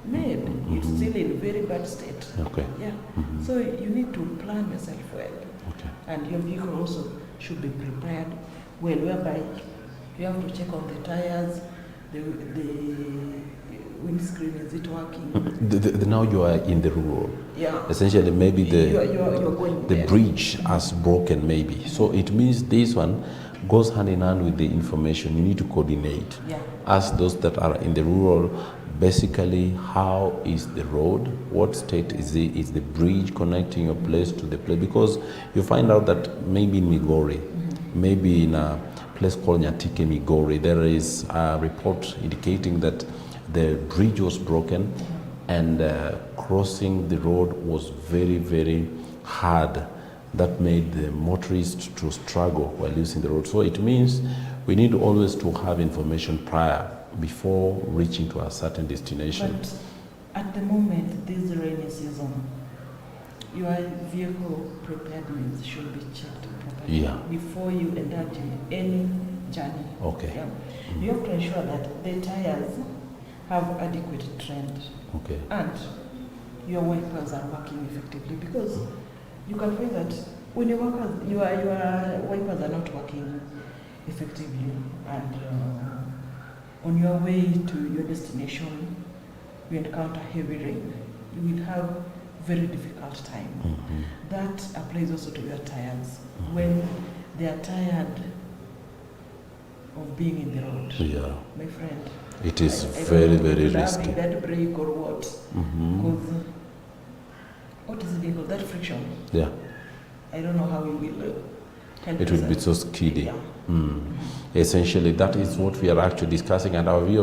made. It's still in very bad state. Okay. Yeah. So you need to plan yourself well. Okay. And your vehicle also should be prepared well, whereby you have to check on the tires, the windscreen, is it working? Now you are in the rural. Yeah. Essentially, maybe You're going the there. bridge has broken, maybe. So it means this one goes hand in hand with the information. You need to coordinate. Yeah. Ask those that are in the rural, basically, how is the road? What state is it? Is the bridge connecting your place to the place? Because you find out that maybe in Migori, maybe in a place called Nyatike, Migori, there is a report indicating that the bridge was broken and crossing the road was very, very hard. That made the motorist to struggle while using the road. So it means we need always to have information prior before reaching to a certain destination. But at the moment, this rainy season, your vehicle preparedness should be checked properly Yeah. before you indulge in any journey. Okay. Yeah. You have to ensure that the tires have adequate tread Okay. and your wipers are working effectively, because you can find that when your wipers are not working effectively, and on your way to your destination you encounter heavy rain, you will have very difficult time. Mhm. That applies also to your tires. When they are tired of being in the road, Yeah. my friend, It is I don't very, know very if you're risky. having that brake or what. Mhm. Because what is the vehicle? That friction. Yeah. I don't know how you will help. It will be yourself. so skiddy. Yeah. Mm. Essentially, that is what we are actually discussing. And our view,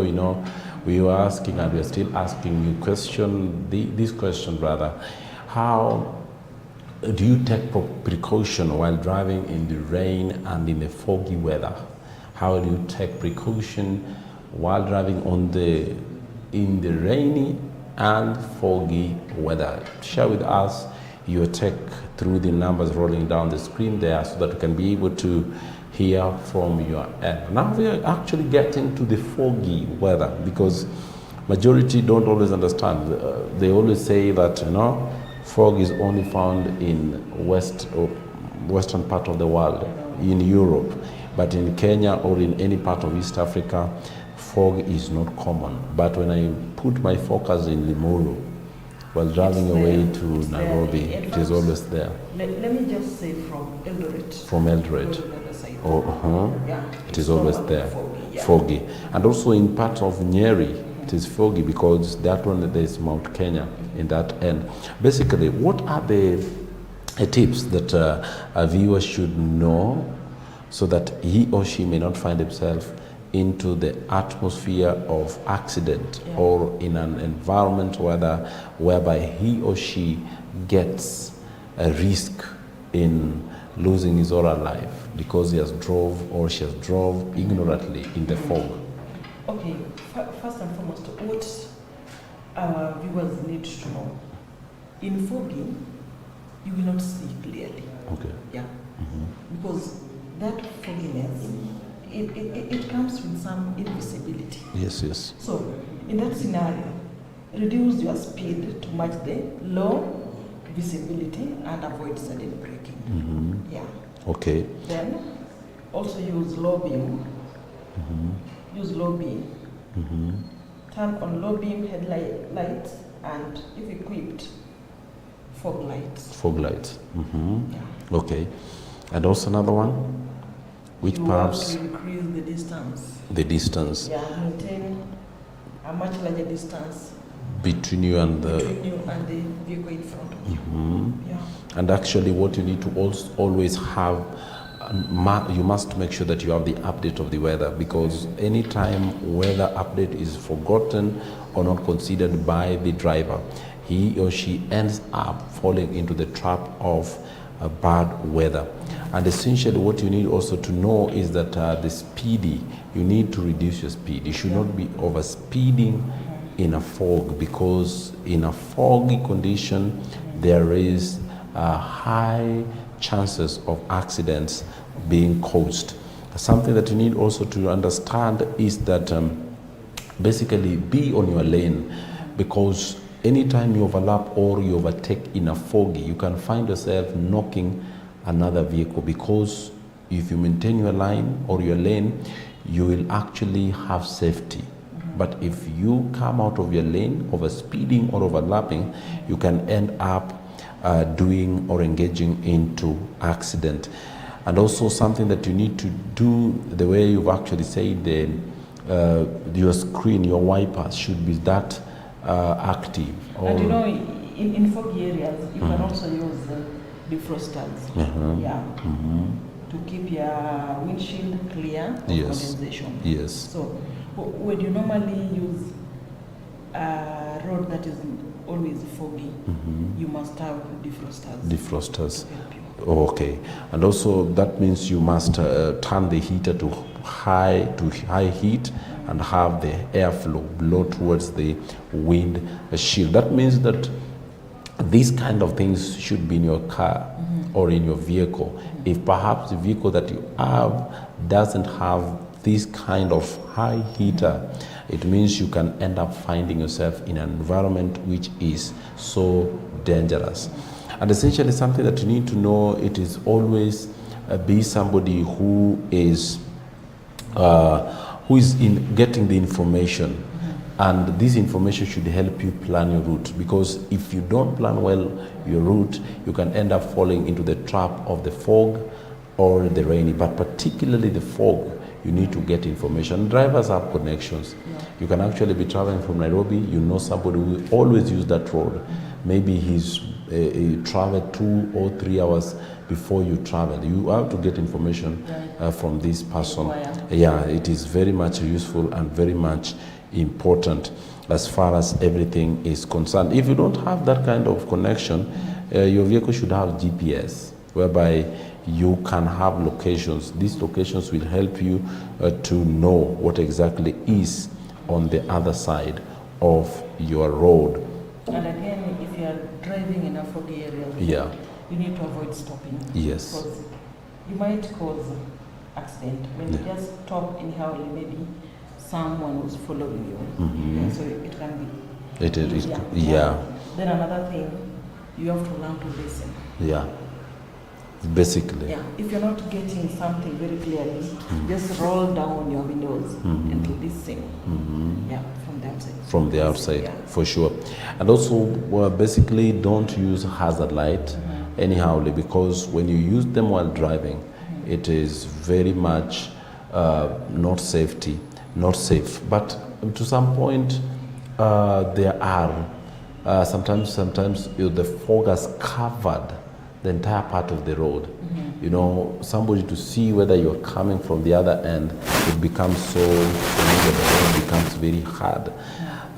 we were asking and we are still asking you this question rather. How do you take precaution while driving in the rain and in the foggy weather? How do you take precaution while driving in the rainy and foggy weather? Share with us your take through the numbers rolling down the screen there, so that we can be able to hear from your end. Now we are actually getting to the foggy weather, because majority don't always understand. They always say that fog is only found in western part of the world, in Europe, but in Kenya or in any part of East Africa, fog is not common. But when I put my focus in Limuru, while driving It's away there. to It's there. Nairobi, In it is fact, always there. Let me just say from Eldoret. From Eldoret. to the other side. Oh, Yeah. it It's is always not there. foggy, yeah. Foggy. And also in part of Nyeri, it is foggy, because that one there is Mount Kenya in that end. Basically, what are the tips that a viewer should know so that he or she may not find himself into the atmosphere of accident, Yeah. or in an environment whereby he or she gets a risk in losing his or her life because he has drove or she has drove ignorantly in the fog? Okay, first and foremost, what our viewers need to know: in foggy, you will not see clearly. Okay. Yeah. Because that fogginess, it comes with some invisibility. Yes, yes. So, in that scenario, reduce your speed to match the low visibility and avoid sudden braking. Mm-hmm. Yeah. Okay. Then, also use low beam. Use low beam. Mm-hmm. Turn on low beam headlights and, if equipped, fog lights. Fog lights. Mm-hmm. Yeah. Okay. And also another one, which You perhaps have to increase the distance. the distance Yeah, maintain a much larger distance between you and the. between you and the vehicle in front of you. Mhm. Yeah. And actually, what you need to always have, you must make sure that you have the update of the weather, because anytime weather update is forgotten or not considered by the driver, he or she ends up falling into the trap of bad weather. And essentially, what you need also to know is that the speedy, you need to reduce your speed. You should not be over speeding in a fog, because in a foggy condition, there is high chances of accidents being caused. Something that you need also to understand is that basically be on your lane, because anytime you overlap or you overtake in a foggy, you can find yourself knocking another vehicle, because if you maintain your line or your lane, you will actually have safety. But if you come out of your lane, over speeding or overlapping, you can end up doing or engaging into accident. And also something that you need to do, the way you've actually said, your screen, your wipers should be that active. And you know, in foggy areas, you can also use defrosters. Yeah. To keep your windshield clear of condensation. Yes. So, when you normally use a road that is always foggy, you must have defrosters. Defrosters. To help you. Okay. And also that means you must turn the heater to high heat and have the airflow blow towards the wind shield. That means that these kind of things should be in your car or in your vehicle. If perhaps the vehicle that you have doesn't have this kind of high heater, it means you can end up finding yourself in an environment which is so dangerous. And essentially something that you need to know, it is always be somebody who is in getting the information. And this information should help you plan your route, because if you don't plan well your route, you can end up falling into the trap of the fog or the rainy. But particularly the fog, you need to get information. Drivers have connections. You can actually be traveling from Nairobi, you know somebody who will always use that road. Maybe he traveled 2 or 3 hours before you travel. You have to get information from this person. Yeah, it is very much useful and very much important as far as everything is concerned. If you don't have that kind of connection, your vehicle should have GPS, whereby you can have locations. These locations will help you to know what exactly is on the other side of your road. And again, if you are driving in a foggy area, you need to avoid stopping. Yes. Because you might cause accident when you just stop anyhow. Maybe someone was following you, so it can be. Then another thing, you have to learn to listen. Yeah. Basically. Yeah. If you're not getting something very clearly, just roll down your windows and listen. Yeah, from the outside. From the outside, for sure. And also, basically, don't use hazard light anyhow, because when you use them while driving, it is very much not safe. But to some point, there are sometimes the fog has covered the entire part of the road. You know, somebody to see whether you're coming from the other end, it becomes so, it becomes very hard.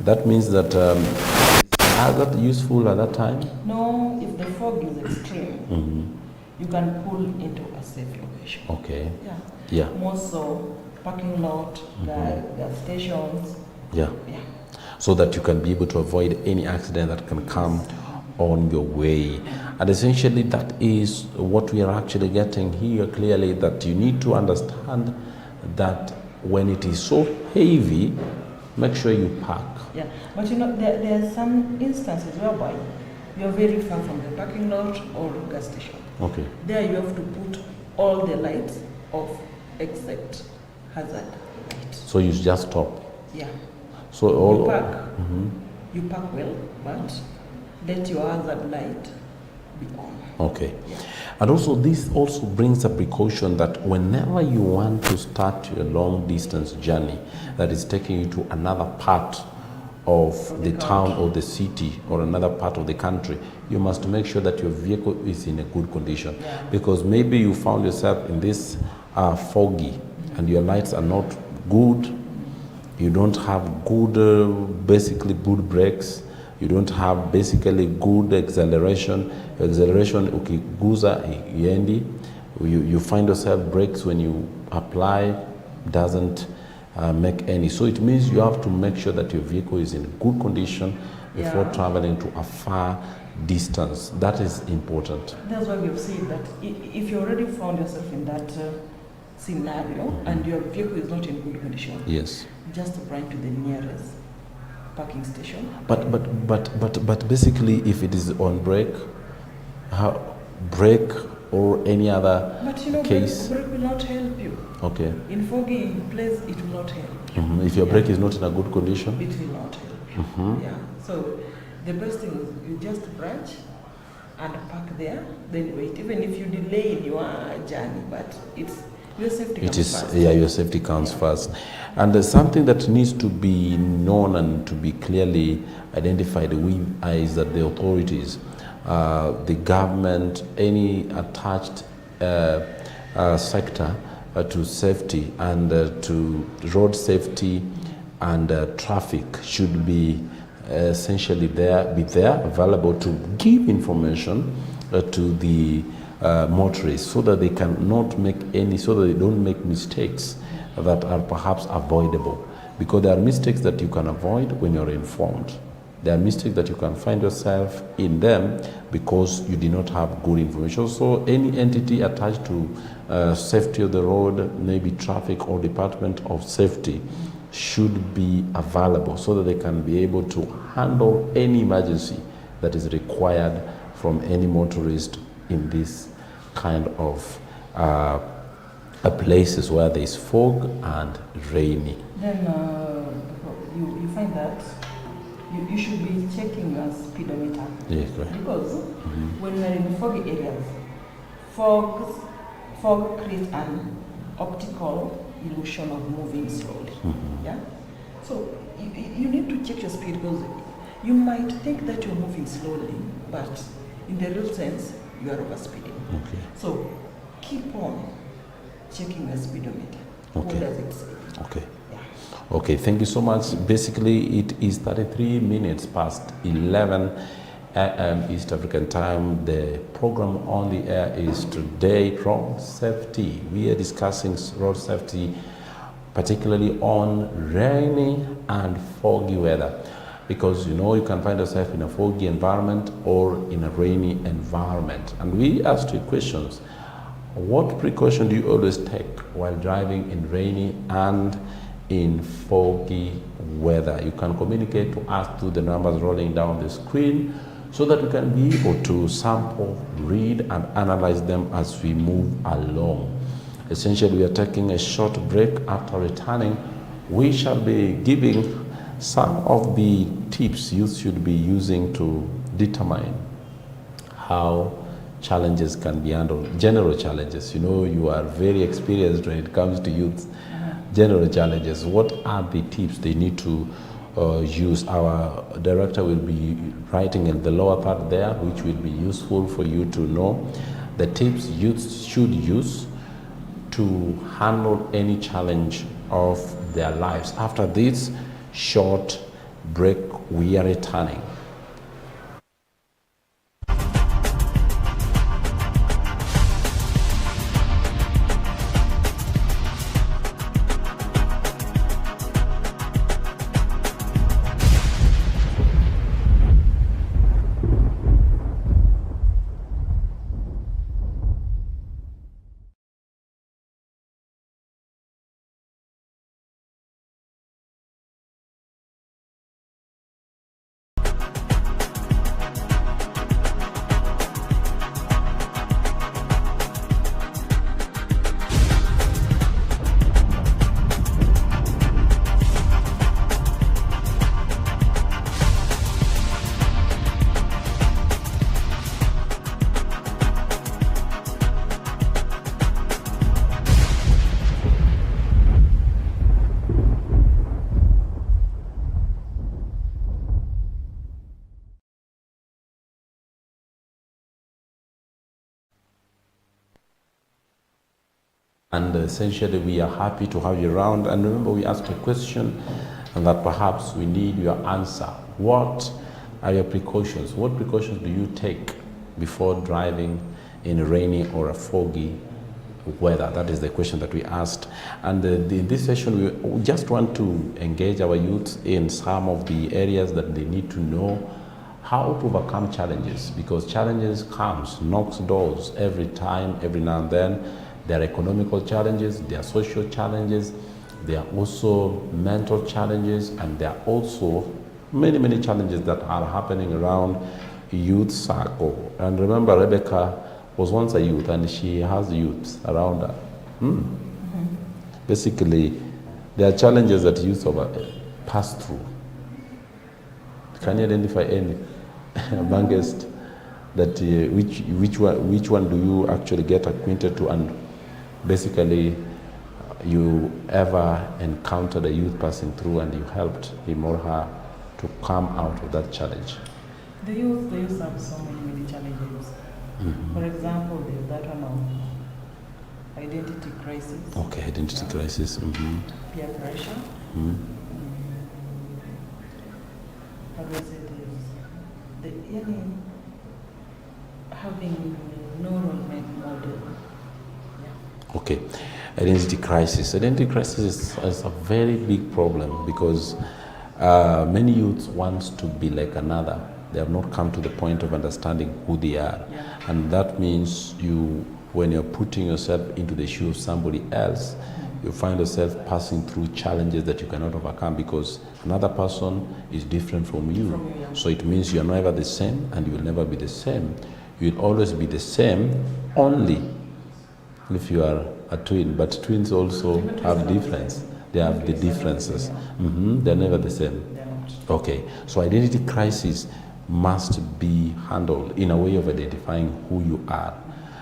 That means that, are that useful at that time? No, if the fog is extreme, you can pull into a safe location. Okay. Yeah. More so, parking lot, gas stations. Yeah. So that you can be able to avoid any accident that can come on your way. And essentially that is what we are actually getting here clearly, that you need to understand that when it is so heavy, make sure you park. Yeah, but you know, there are some instances whereby you are very far from the parking lot or gas station. Okay. There you have to put all the lights off except hazard light. So you just stop. Yeah. So all you park well, but let your hazard light be on. Okay. And also this also brings a precaution that whenever you want to start your long distance journey that is taking you to another part of the town or the city or another part of the country, you must make sure that your vehicle is in a good condition. Because maybe you found yourself in this foggy and your lights are not good, you don't have good, basically good brakes, you don't have basically good acceleration. Acceleration ukiguza iendi. You find yourself brakes when you apply doesn't make any. So it means you have to make sure that your vehicle is in good condition before traveling to a far distance. That is important. That's why we've seen that if you already found yourself in that scenario and your vehicle is not in good condition, yes, just run to the nearest parking station. But basically, if it is on brake, or any other But you know, case? brake will not help you. Okay. In foggy place, it will not help you. If your Yeah. brake is not in a good condition? It will not help you. Yeah. So the best thing is you just branch and park there, then wait. Even if you delay in your journey, but it's your safety It comes is, first. yeah, your safety comes first. And there's something that needs to be known and to be clearly identified with is that the authorities, the government, any attached sector to safety and to road safety and traffic should be essentially be there available to give information to the motorists so that they cannot make so that they don't make mistakes that are perhaps avoidable, because there are mistakes that you can avoid when you're informed. There are mistakes that you can find yourself in them because you did not have good information. So any entity attached to safety of the road, maybe traffic or Department of Safety, should be available so that they can be able to handle any emergency that is required from any motorist in this kind of places where there is fog and rainy. Then you find that you should be checking a speedometer. Yeah, correct. Because when we are in foggy areas, fog creates an optical illusion of moving slowly. Yeah. So you need to check your speed, because you might think that you're moving slowly, but in the real sense, you are overspeeding. Okay. So keep on checking your speedometer. Okay. What does it say? Okay. Yeah. Okay, thank you so much. Basically, it is 33 minutes past 11 a.m. East African time. The program on the air is today Road Safety. We are discussing road safety, particularly on rainy and foggy weather, because you know you can find yourself in a foggy environment or in a rainy environment. And we asked you questions. What precaution do you always take while driving in rainy and in foggy weather? You can communicate to us through the numbers rolling down the screen so that we can be able to sample, read and analyze them as we move along. Essentially, we are taking a short break. After returning, we shall be giving some of the tips youth should be using to determine how challenges can be handled, general challenges. You know, you are very experienced when it comes to youth. General challenges, what are the tips they need to use? Our director will be writing in the lower part there, which will be useful for you to know the tips youth should use to handle any challenge of their lives. After this short break, we are returning. And essentially, we are happy to have you around. And remember, we asked a question and that perhaps we need your answer. What are your precautions? What precautions do you take before driving in a rainy or a foggy weather? That is the question that we asked. And in this session, we just want to engage our youth in some of the areas that they need to know how to overcome challenges, because challenges knocks doors every time, every now and then. There are economical challenges, there are social challenges, there are also mental challenges, and there are also many challenges that are happening around youth circle. And remember, Rebecca was once a youth, and she has youths around her. Basically, there are challenges that youth pass through. Can you identify any amongst that? Which one do you actually get acquainted to, and basically you ever encountered a youth passing through and you helped him or her to come out of that challenge? The youth have so many challenges. For example, there's that one of identity crisis. Okay, identity crisis. Peer pressure. How do I say this? Having no role model. Okay, identity crisis. Identity crisis is a very big problem because many youths want to be like another. They have not come to the point of understanding who they are. And that means when you're putting yourself into the shoe of somebody else, you find yourself passing through challenges that you cannot overcome because another person is different from you. So it means you're never the same and you will never be the same. You'll always be the same only if you are a twin, but twins also have difference. They have the differences. They're never the same. Okay, so identity crisis must be handled in a way of identifying who you are.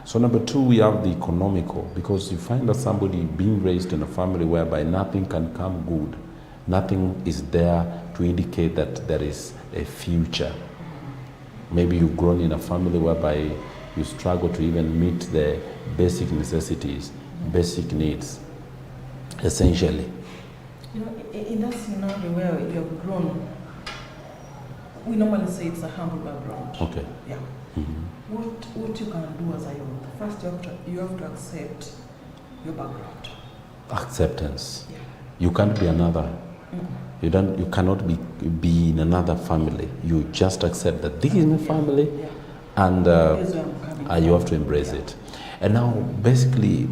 So number two, we have the economical, because you find that somebody being raised in a family whereby nothing can come good, nothing is there to indicate that there is a future. Maybe you've grown in a family whereby you struggle to even meet the basic necessities, basic needs, essentially. You know, in that scenario where you have grown, we normally say it's a humble background. Okay. Yeah. What you can do as a youth, first you have to accept your background. Acceptance. Yeah. You can't be another. You cannot be in another family. You just accept that this is my family, and you have to embrace it. And now, basically,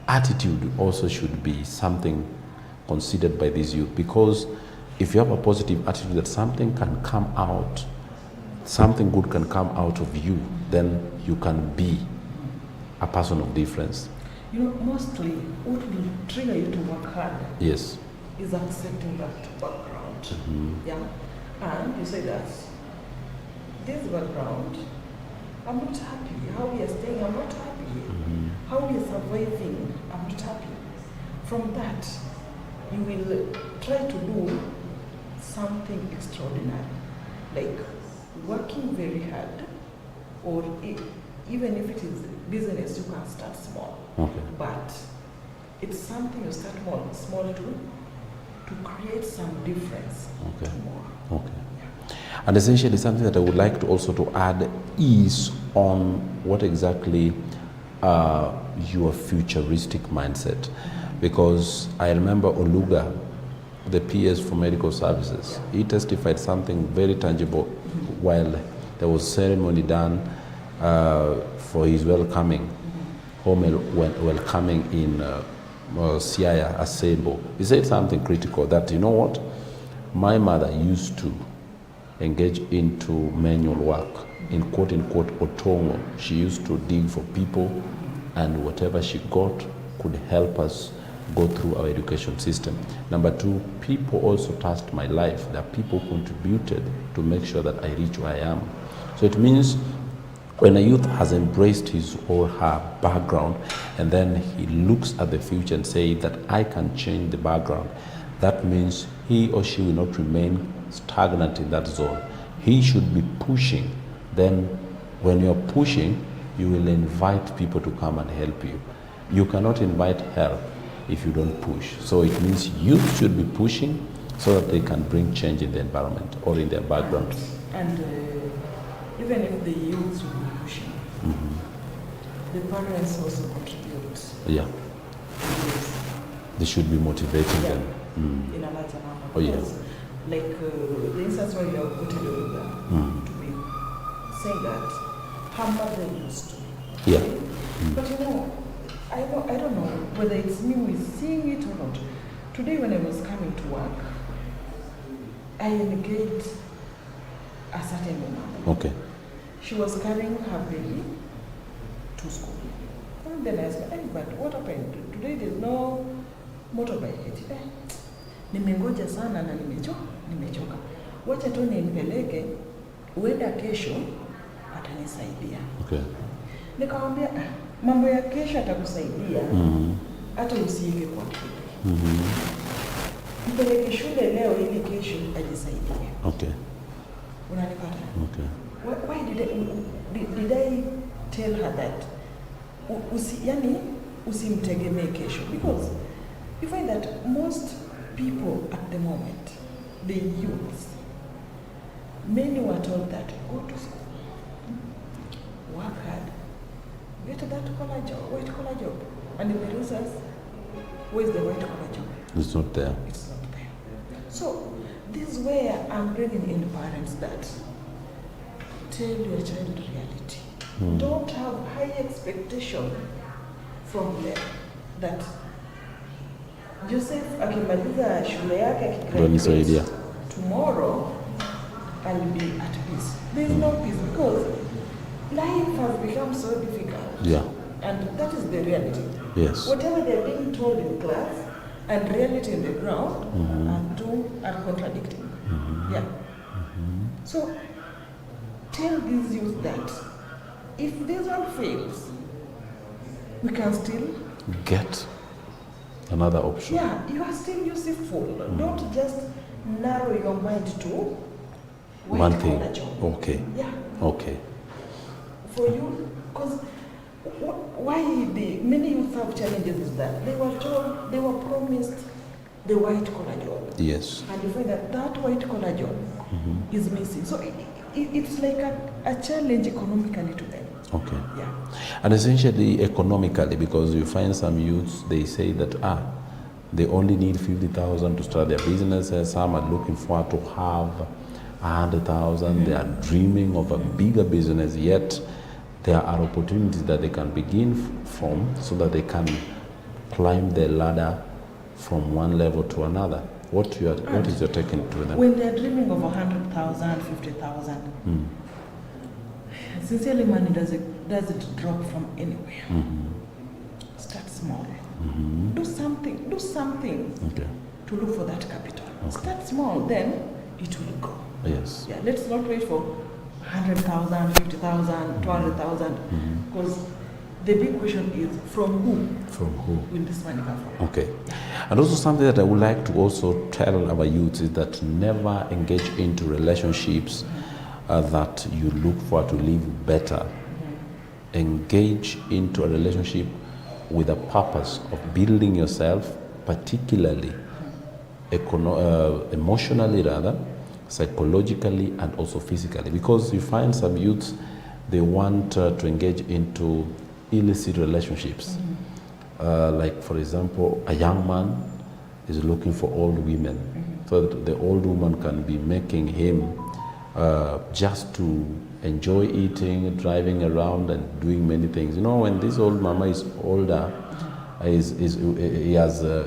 attitude also should be something considered by these youth, because if you have a positive attitude that something can come out, something good can come out of you, then you can be a person of difference. You know, mostly what will trigger you to work hard Yes. is accepting that background. Yeah. And you say that this background, I'm not happy. How we are staying, I'm not happy. How we are surviving, I'm not happy. From that, you will try to do something extraordinary, like working very hard, or even if it is business, you can start small. Okay. But it's something you start small to create some difference tomorrow. Okay. And essentially something that I would like to also to add is on what exactly your futuristic mindset. Because I remember Oluga, the PS for medical services, he testified something very tangible while there was ceremony done for his welcoming, welcoming in Siaya Asembo. He said something critical that, you know what, my mother used to engage into manual work, in quote unquote otongo. She used to dig for people, and whatever she got could help us go through our education system. Number two, people also touched my life. That people contributed to make sure that I reach where I am. So it means when a youth has embraced his or her background, and then he looks at the future and says that I can change the background, that means he or she will not remain stagnant in that zone. He should be pushing. Then when you're pushing, you will invite people to come and help you. You cannot invite help if you don't push. So it means youth should be pushing so that they can bring change in the environment or in their background. And even if the youths will be pushing, the parents also contribute. Yeah. They should be motivating them. In a larger number. Oh, yeah. Because, like the instance where you have put it to be saying that her mother used to. Yeah. But you know, I don't know whether it's me who is seeing it or not. Today when I was coming to work, I engaged a certain woman. Okay. She was carrying her baby to to school. And then I asked, hey, but what happened? Today there's no motorbike. Nimengoja sana na nimechoka. Wacha tu nimpeleke, uenda kesho atanisaidia. Okay. Nikamwambia mambo ya kesho atakusaidia. Hata usiige kwa akili. Mpeleke shule leo ili kesho ajisaidie. Okay. Unanipata? Okay. Why did I tell her that? Usimtegemee kesho, because you find that most people at the moment, the youths, many were told that go to school, work hard, get that white collar job, and if there is us, where is the white collar job? It's not there. It's not there. So this is where I'm bringing in parents that tell your child reality. Don't have high expectation from them that Joseph akimaliza shule yake akigraduate tomorrow I'll be at peace. There is no peace because life has become so difficult. Yeah. And that is the reality. Yes. Whatever they are being told in class and reality in the ground are contradicting. Yeah. So tell these youth that if this one fails, we can still get another option. Yeah, you are still useful. Don't just narrow your mind to one thing. job. Okay. Yeah. Okay. For you, because why the many youth have challenges is that they were promised the white collar job. Yes. And you find that white collar job is missing. So it's like a challenge economically to them. Okay. Yeah. And essentially economically, because you find some youths, they say that they only need 50,000 to start their businesses. Some are looking forward to have 100,000. They are dreaming of a bigger business, yet there are opportunities that they can begin from so that they can climb the ladder from one level to another. What is your take into them? When they're dreaming of 100,000, 50,000, sincerely money doesn't drop from anywhere. Start small. Do something Okay. to look for that capital. Start small, then it will go. Yes. Yeah, let's not wait for 100,000, 50,000, 200,000, because the big question is from who? From who? Will this money come from? Okay. And also something that I would like to also tell our youth is that never engage into relationships that you look for to live better. Engage into a relationship with a purpose of building yourself, particularly emotionally rather, psychologically and also physically. Because you find some youths, they want to engage into illicit relationships. Like for example, a young man is looking for old women, so that the old woman can be making him just to enjoy eating, driving around and doing many things. You know, when this old mama is older,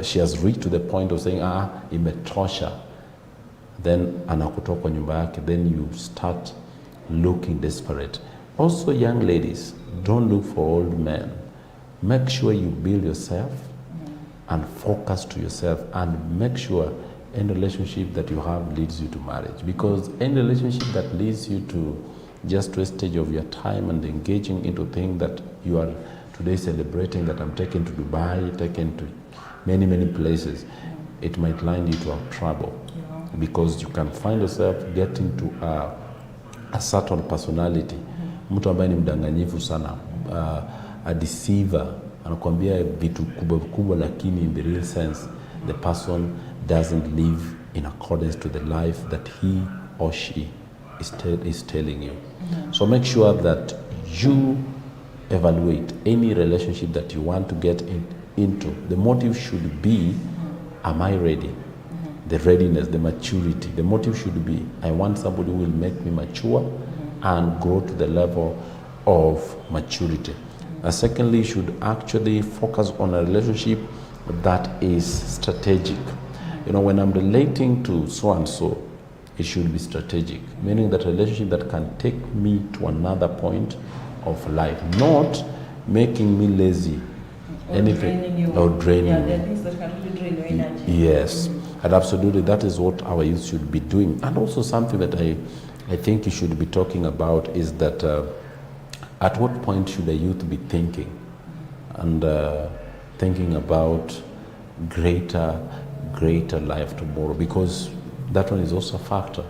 she has reached to the point of saying, imetosha, then anakutoka kwa nyumba yake, then you start looking desperate. Also, young ladies, don't look for old men. Make sure you build yourself and focus to yourself, and make sure any relationship that you have leads you to marriage. Because any relationship that leads you to just wastage of your time and engaging into things that you are today celebrating, that I'm taken to Dubai, taken to many, many places, it might land you to have trouble. Because you can find yourself getting to a certain personality. Mtu ambaye ni mdanganyifu sana, a deceiver, anakuambia vitu kubwa kubwa, lakini in the real sense the person doesn't live in accordance to the life that he or she is telling you. So make sure that you evaluate any relationship that you want to get into. The motive should be, am I ready? The readiness, the maturity. The motive should be, I want somebody who will make me mature and grow to the level of maturity. Secondly, you should actually focus on a relationship that is strategic. You know, when I'm relating to so-and-so, it should be strategic, meaning that relationship that can take me to another point of life, not making me lazy. Or Anything draining you. or draining Yeah, me. there are things that can really drain your energy. Yes, and absolutely, that is what our youth should be doing. And also something that I think you should be talking about is that at what point should a youth be thinking and thinking about greater life tomorrow? Because that one is also a factor.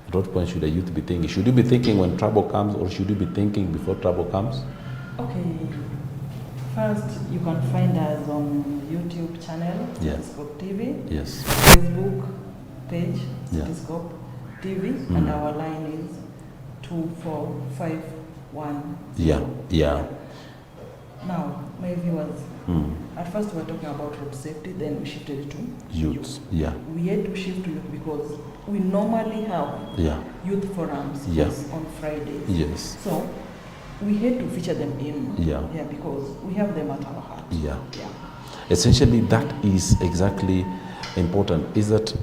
At what point should a youth be thinking? Should you be thinking when trouble comes, or should you be thinking before trouble comes? Okay. First, you can find us on YouTube channel, Yeah. Cityscope TV, Yes. Facebook page, Yeah. Cityscope TV, and our line is 24510. Yeah. Now, my viewers, Mm. at first we were talking about road safety, then we shifted it to Youths. Yeah. We had to shift to youth because we normally have Yeah. youth forums Yeah. on Fridays. Yes. So we had to feature them in. Yeah. Yeah, because we have them at our heart. Yeah. Yeah. Essentially, that is exactly important. Is that,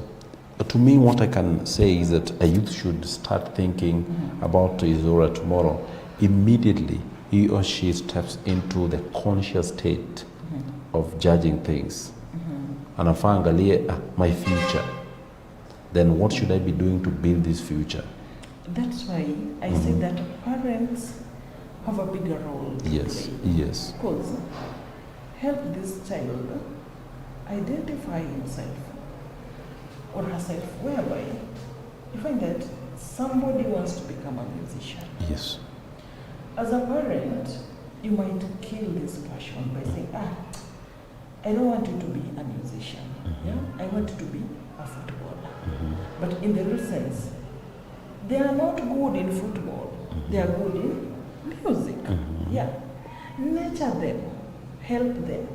to me, what I can say is that a youth should start thinking about his or her tomorrow immediately he or she steps into the conscious state of judging things. Anafaa angalie my future. Then what should I be doing to build this future? That's why I say that parents have a bigger role to Yes. play. Yes. Because help this child identify himself or herself, whereby you find that somebody wants to become a musician. Yes. As a parent, you might kill this passion by saying, I don't want you to be a musician. Yeah? I want you to be a footballer. But in the real sense, they are not good in football. They are good in music. Yeah. Nurture them. Help them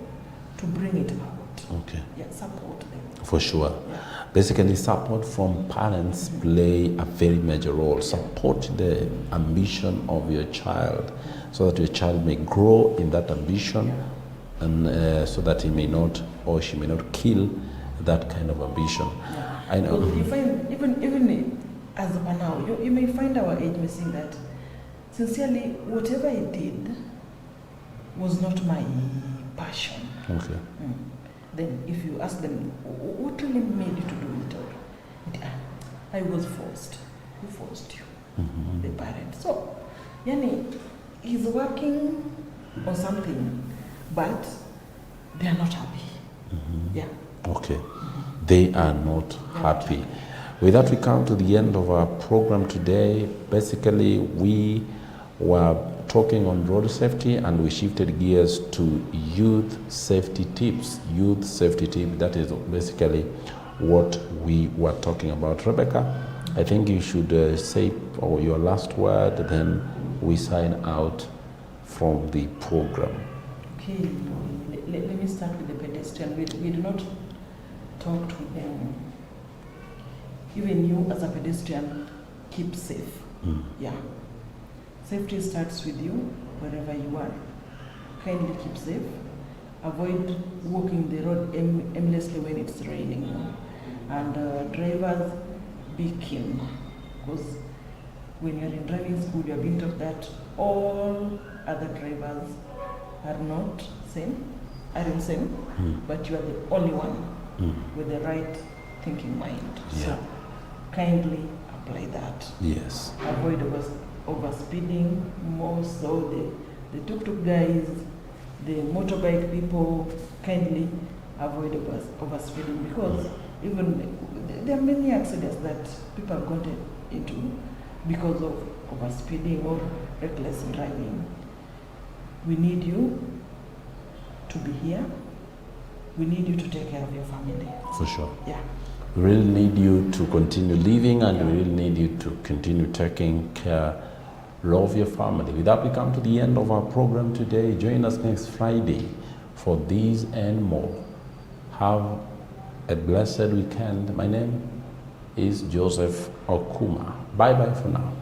to bring it out. Okay. Yeah, support them. For sure. Yeah. Basically, support from parents play a very major role. Support the ambition of your child so that your child may grow in that ambition, and so that he may not or she may not kill that kind of ambition. Yeah. I know. Because you find, even as of now, you may find our age missing that sincerely, whatever I did was not my passion. Okay. Then if you ask them, what really made you to do it? Or, I was forced. Who forced you? The parent. So, Yani, he's working on something, but they are not happy. Yeah. Okay. They are not happy. With that, we come to the end of our program today. Basically, we were talking on road safety, and we shifted gears to youth safety tips. Youth safety tip, that is basically what we were talking about. Rebecca, I think you should say your last word, then we sign out from the program. Okay, let me start with the pedestrian. We do not talk to them. Even you as a pedestrian, keep safe. Yeah. Safety starts with you, wherever you are. Kindly keep safe. Avoid walking the road aimlessly when it's raining. And drivers, be keen. Because when you're in driving school, you're being taught that all other drivers are not the same, but you are the only one with the right thinking mind. Yeah. So kindly apply that. Yes. Avoid overspeeding, more so the tuk-tuk guys, the motorbike people, kindly avoid overspeeding, because even there are many accidents that people have gotten into because of overspeeding or reckless driving. We need you to be here. We need you to take care of your family. For sure. Yeah. We really need you to continue living, and we really need you to continue taking care of your family. With that, we come to the end of our program today. Join us next Friday for these and more. Have a blessed weekend. My name is Joseph Okuma. Bye-bye for now.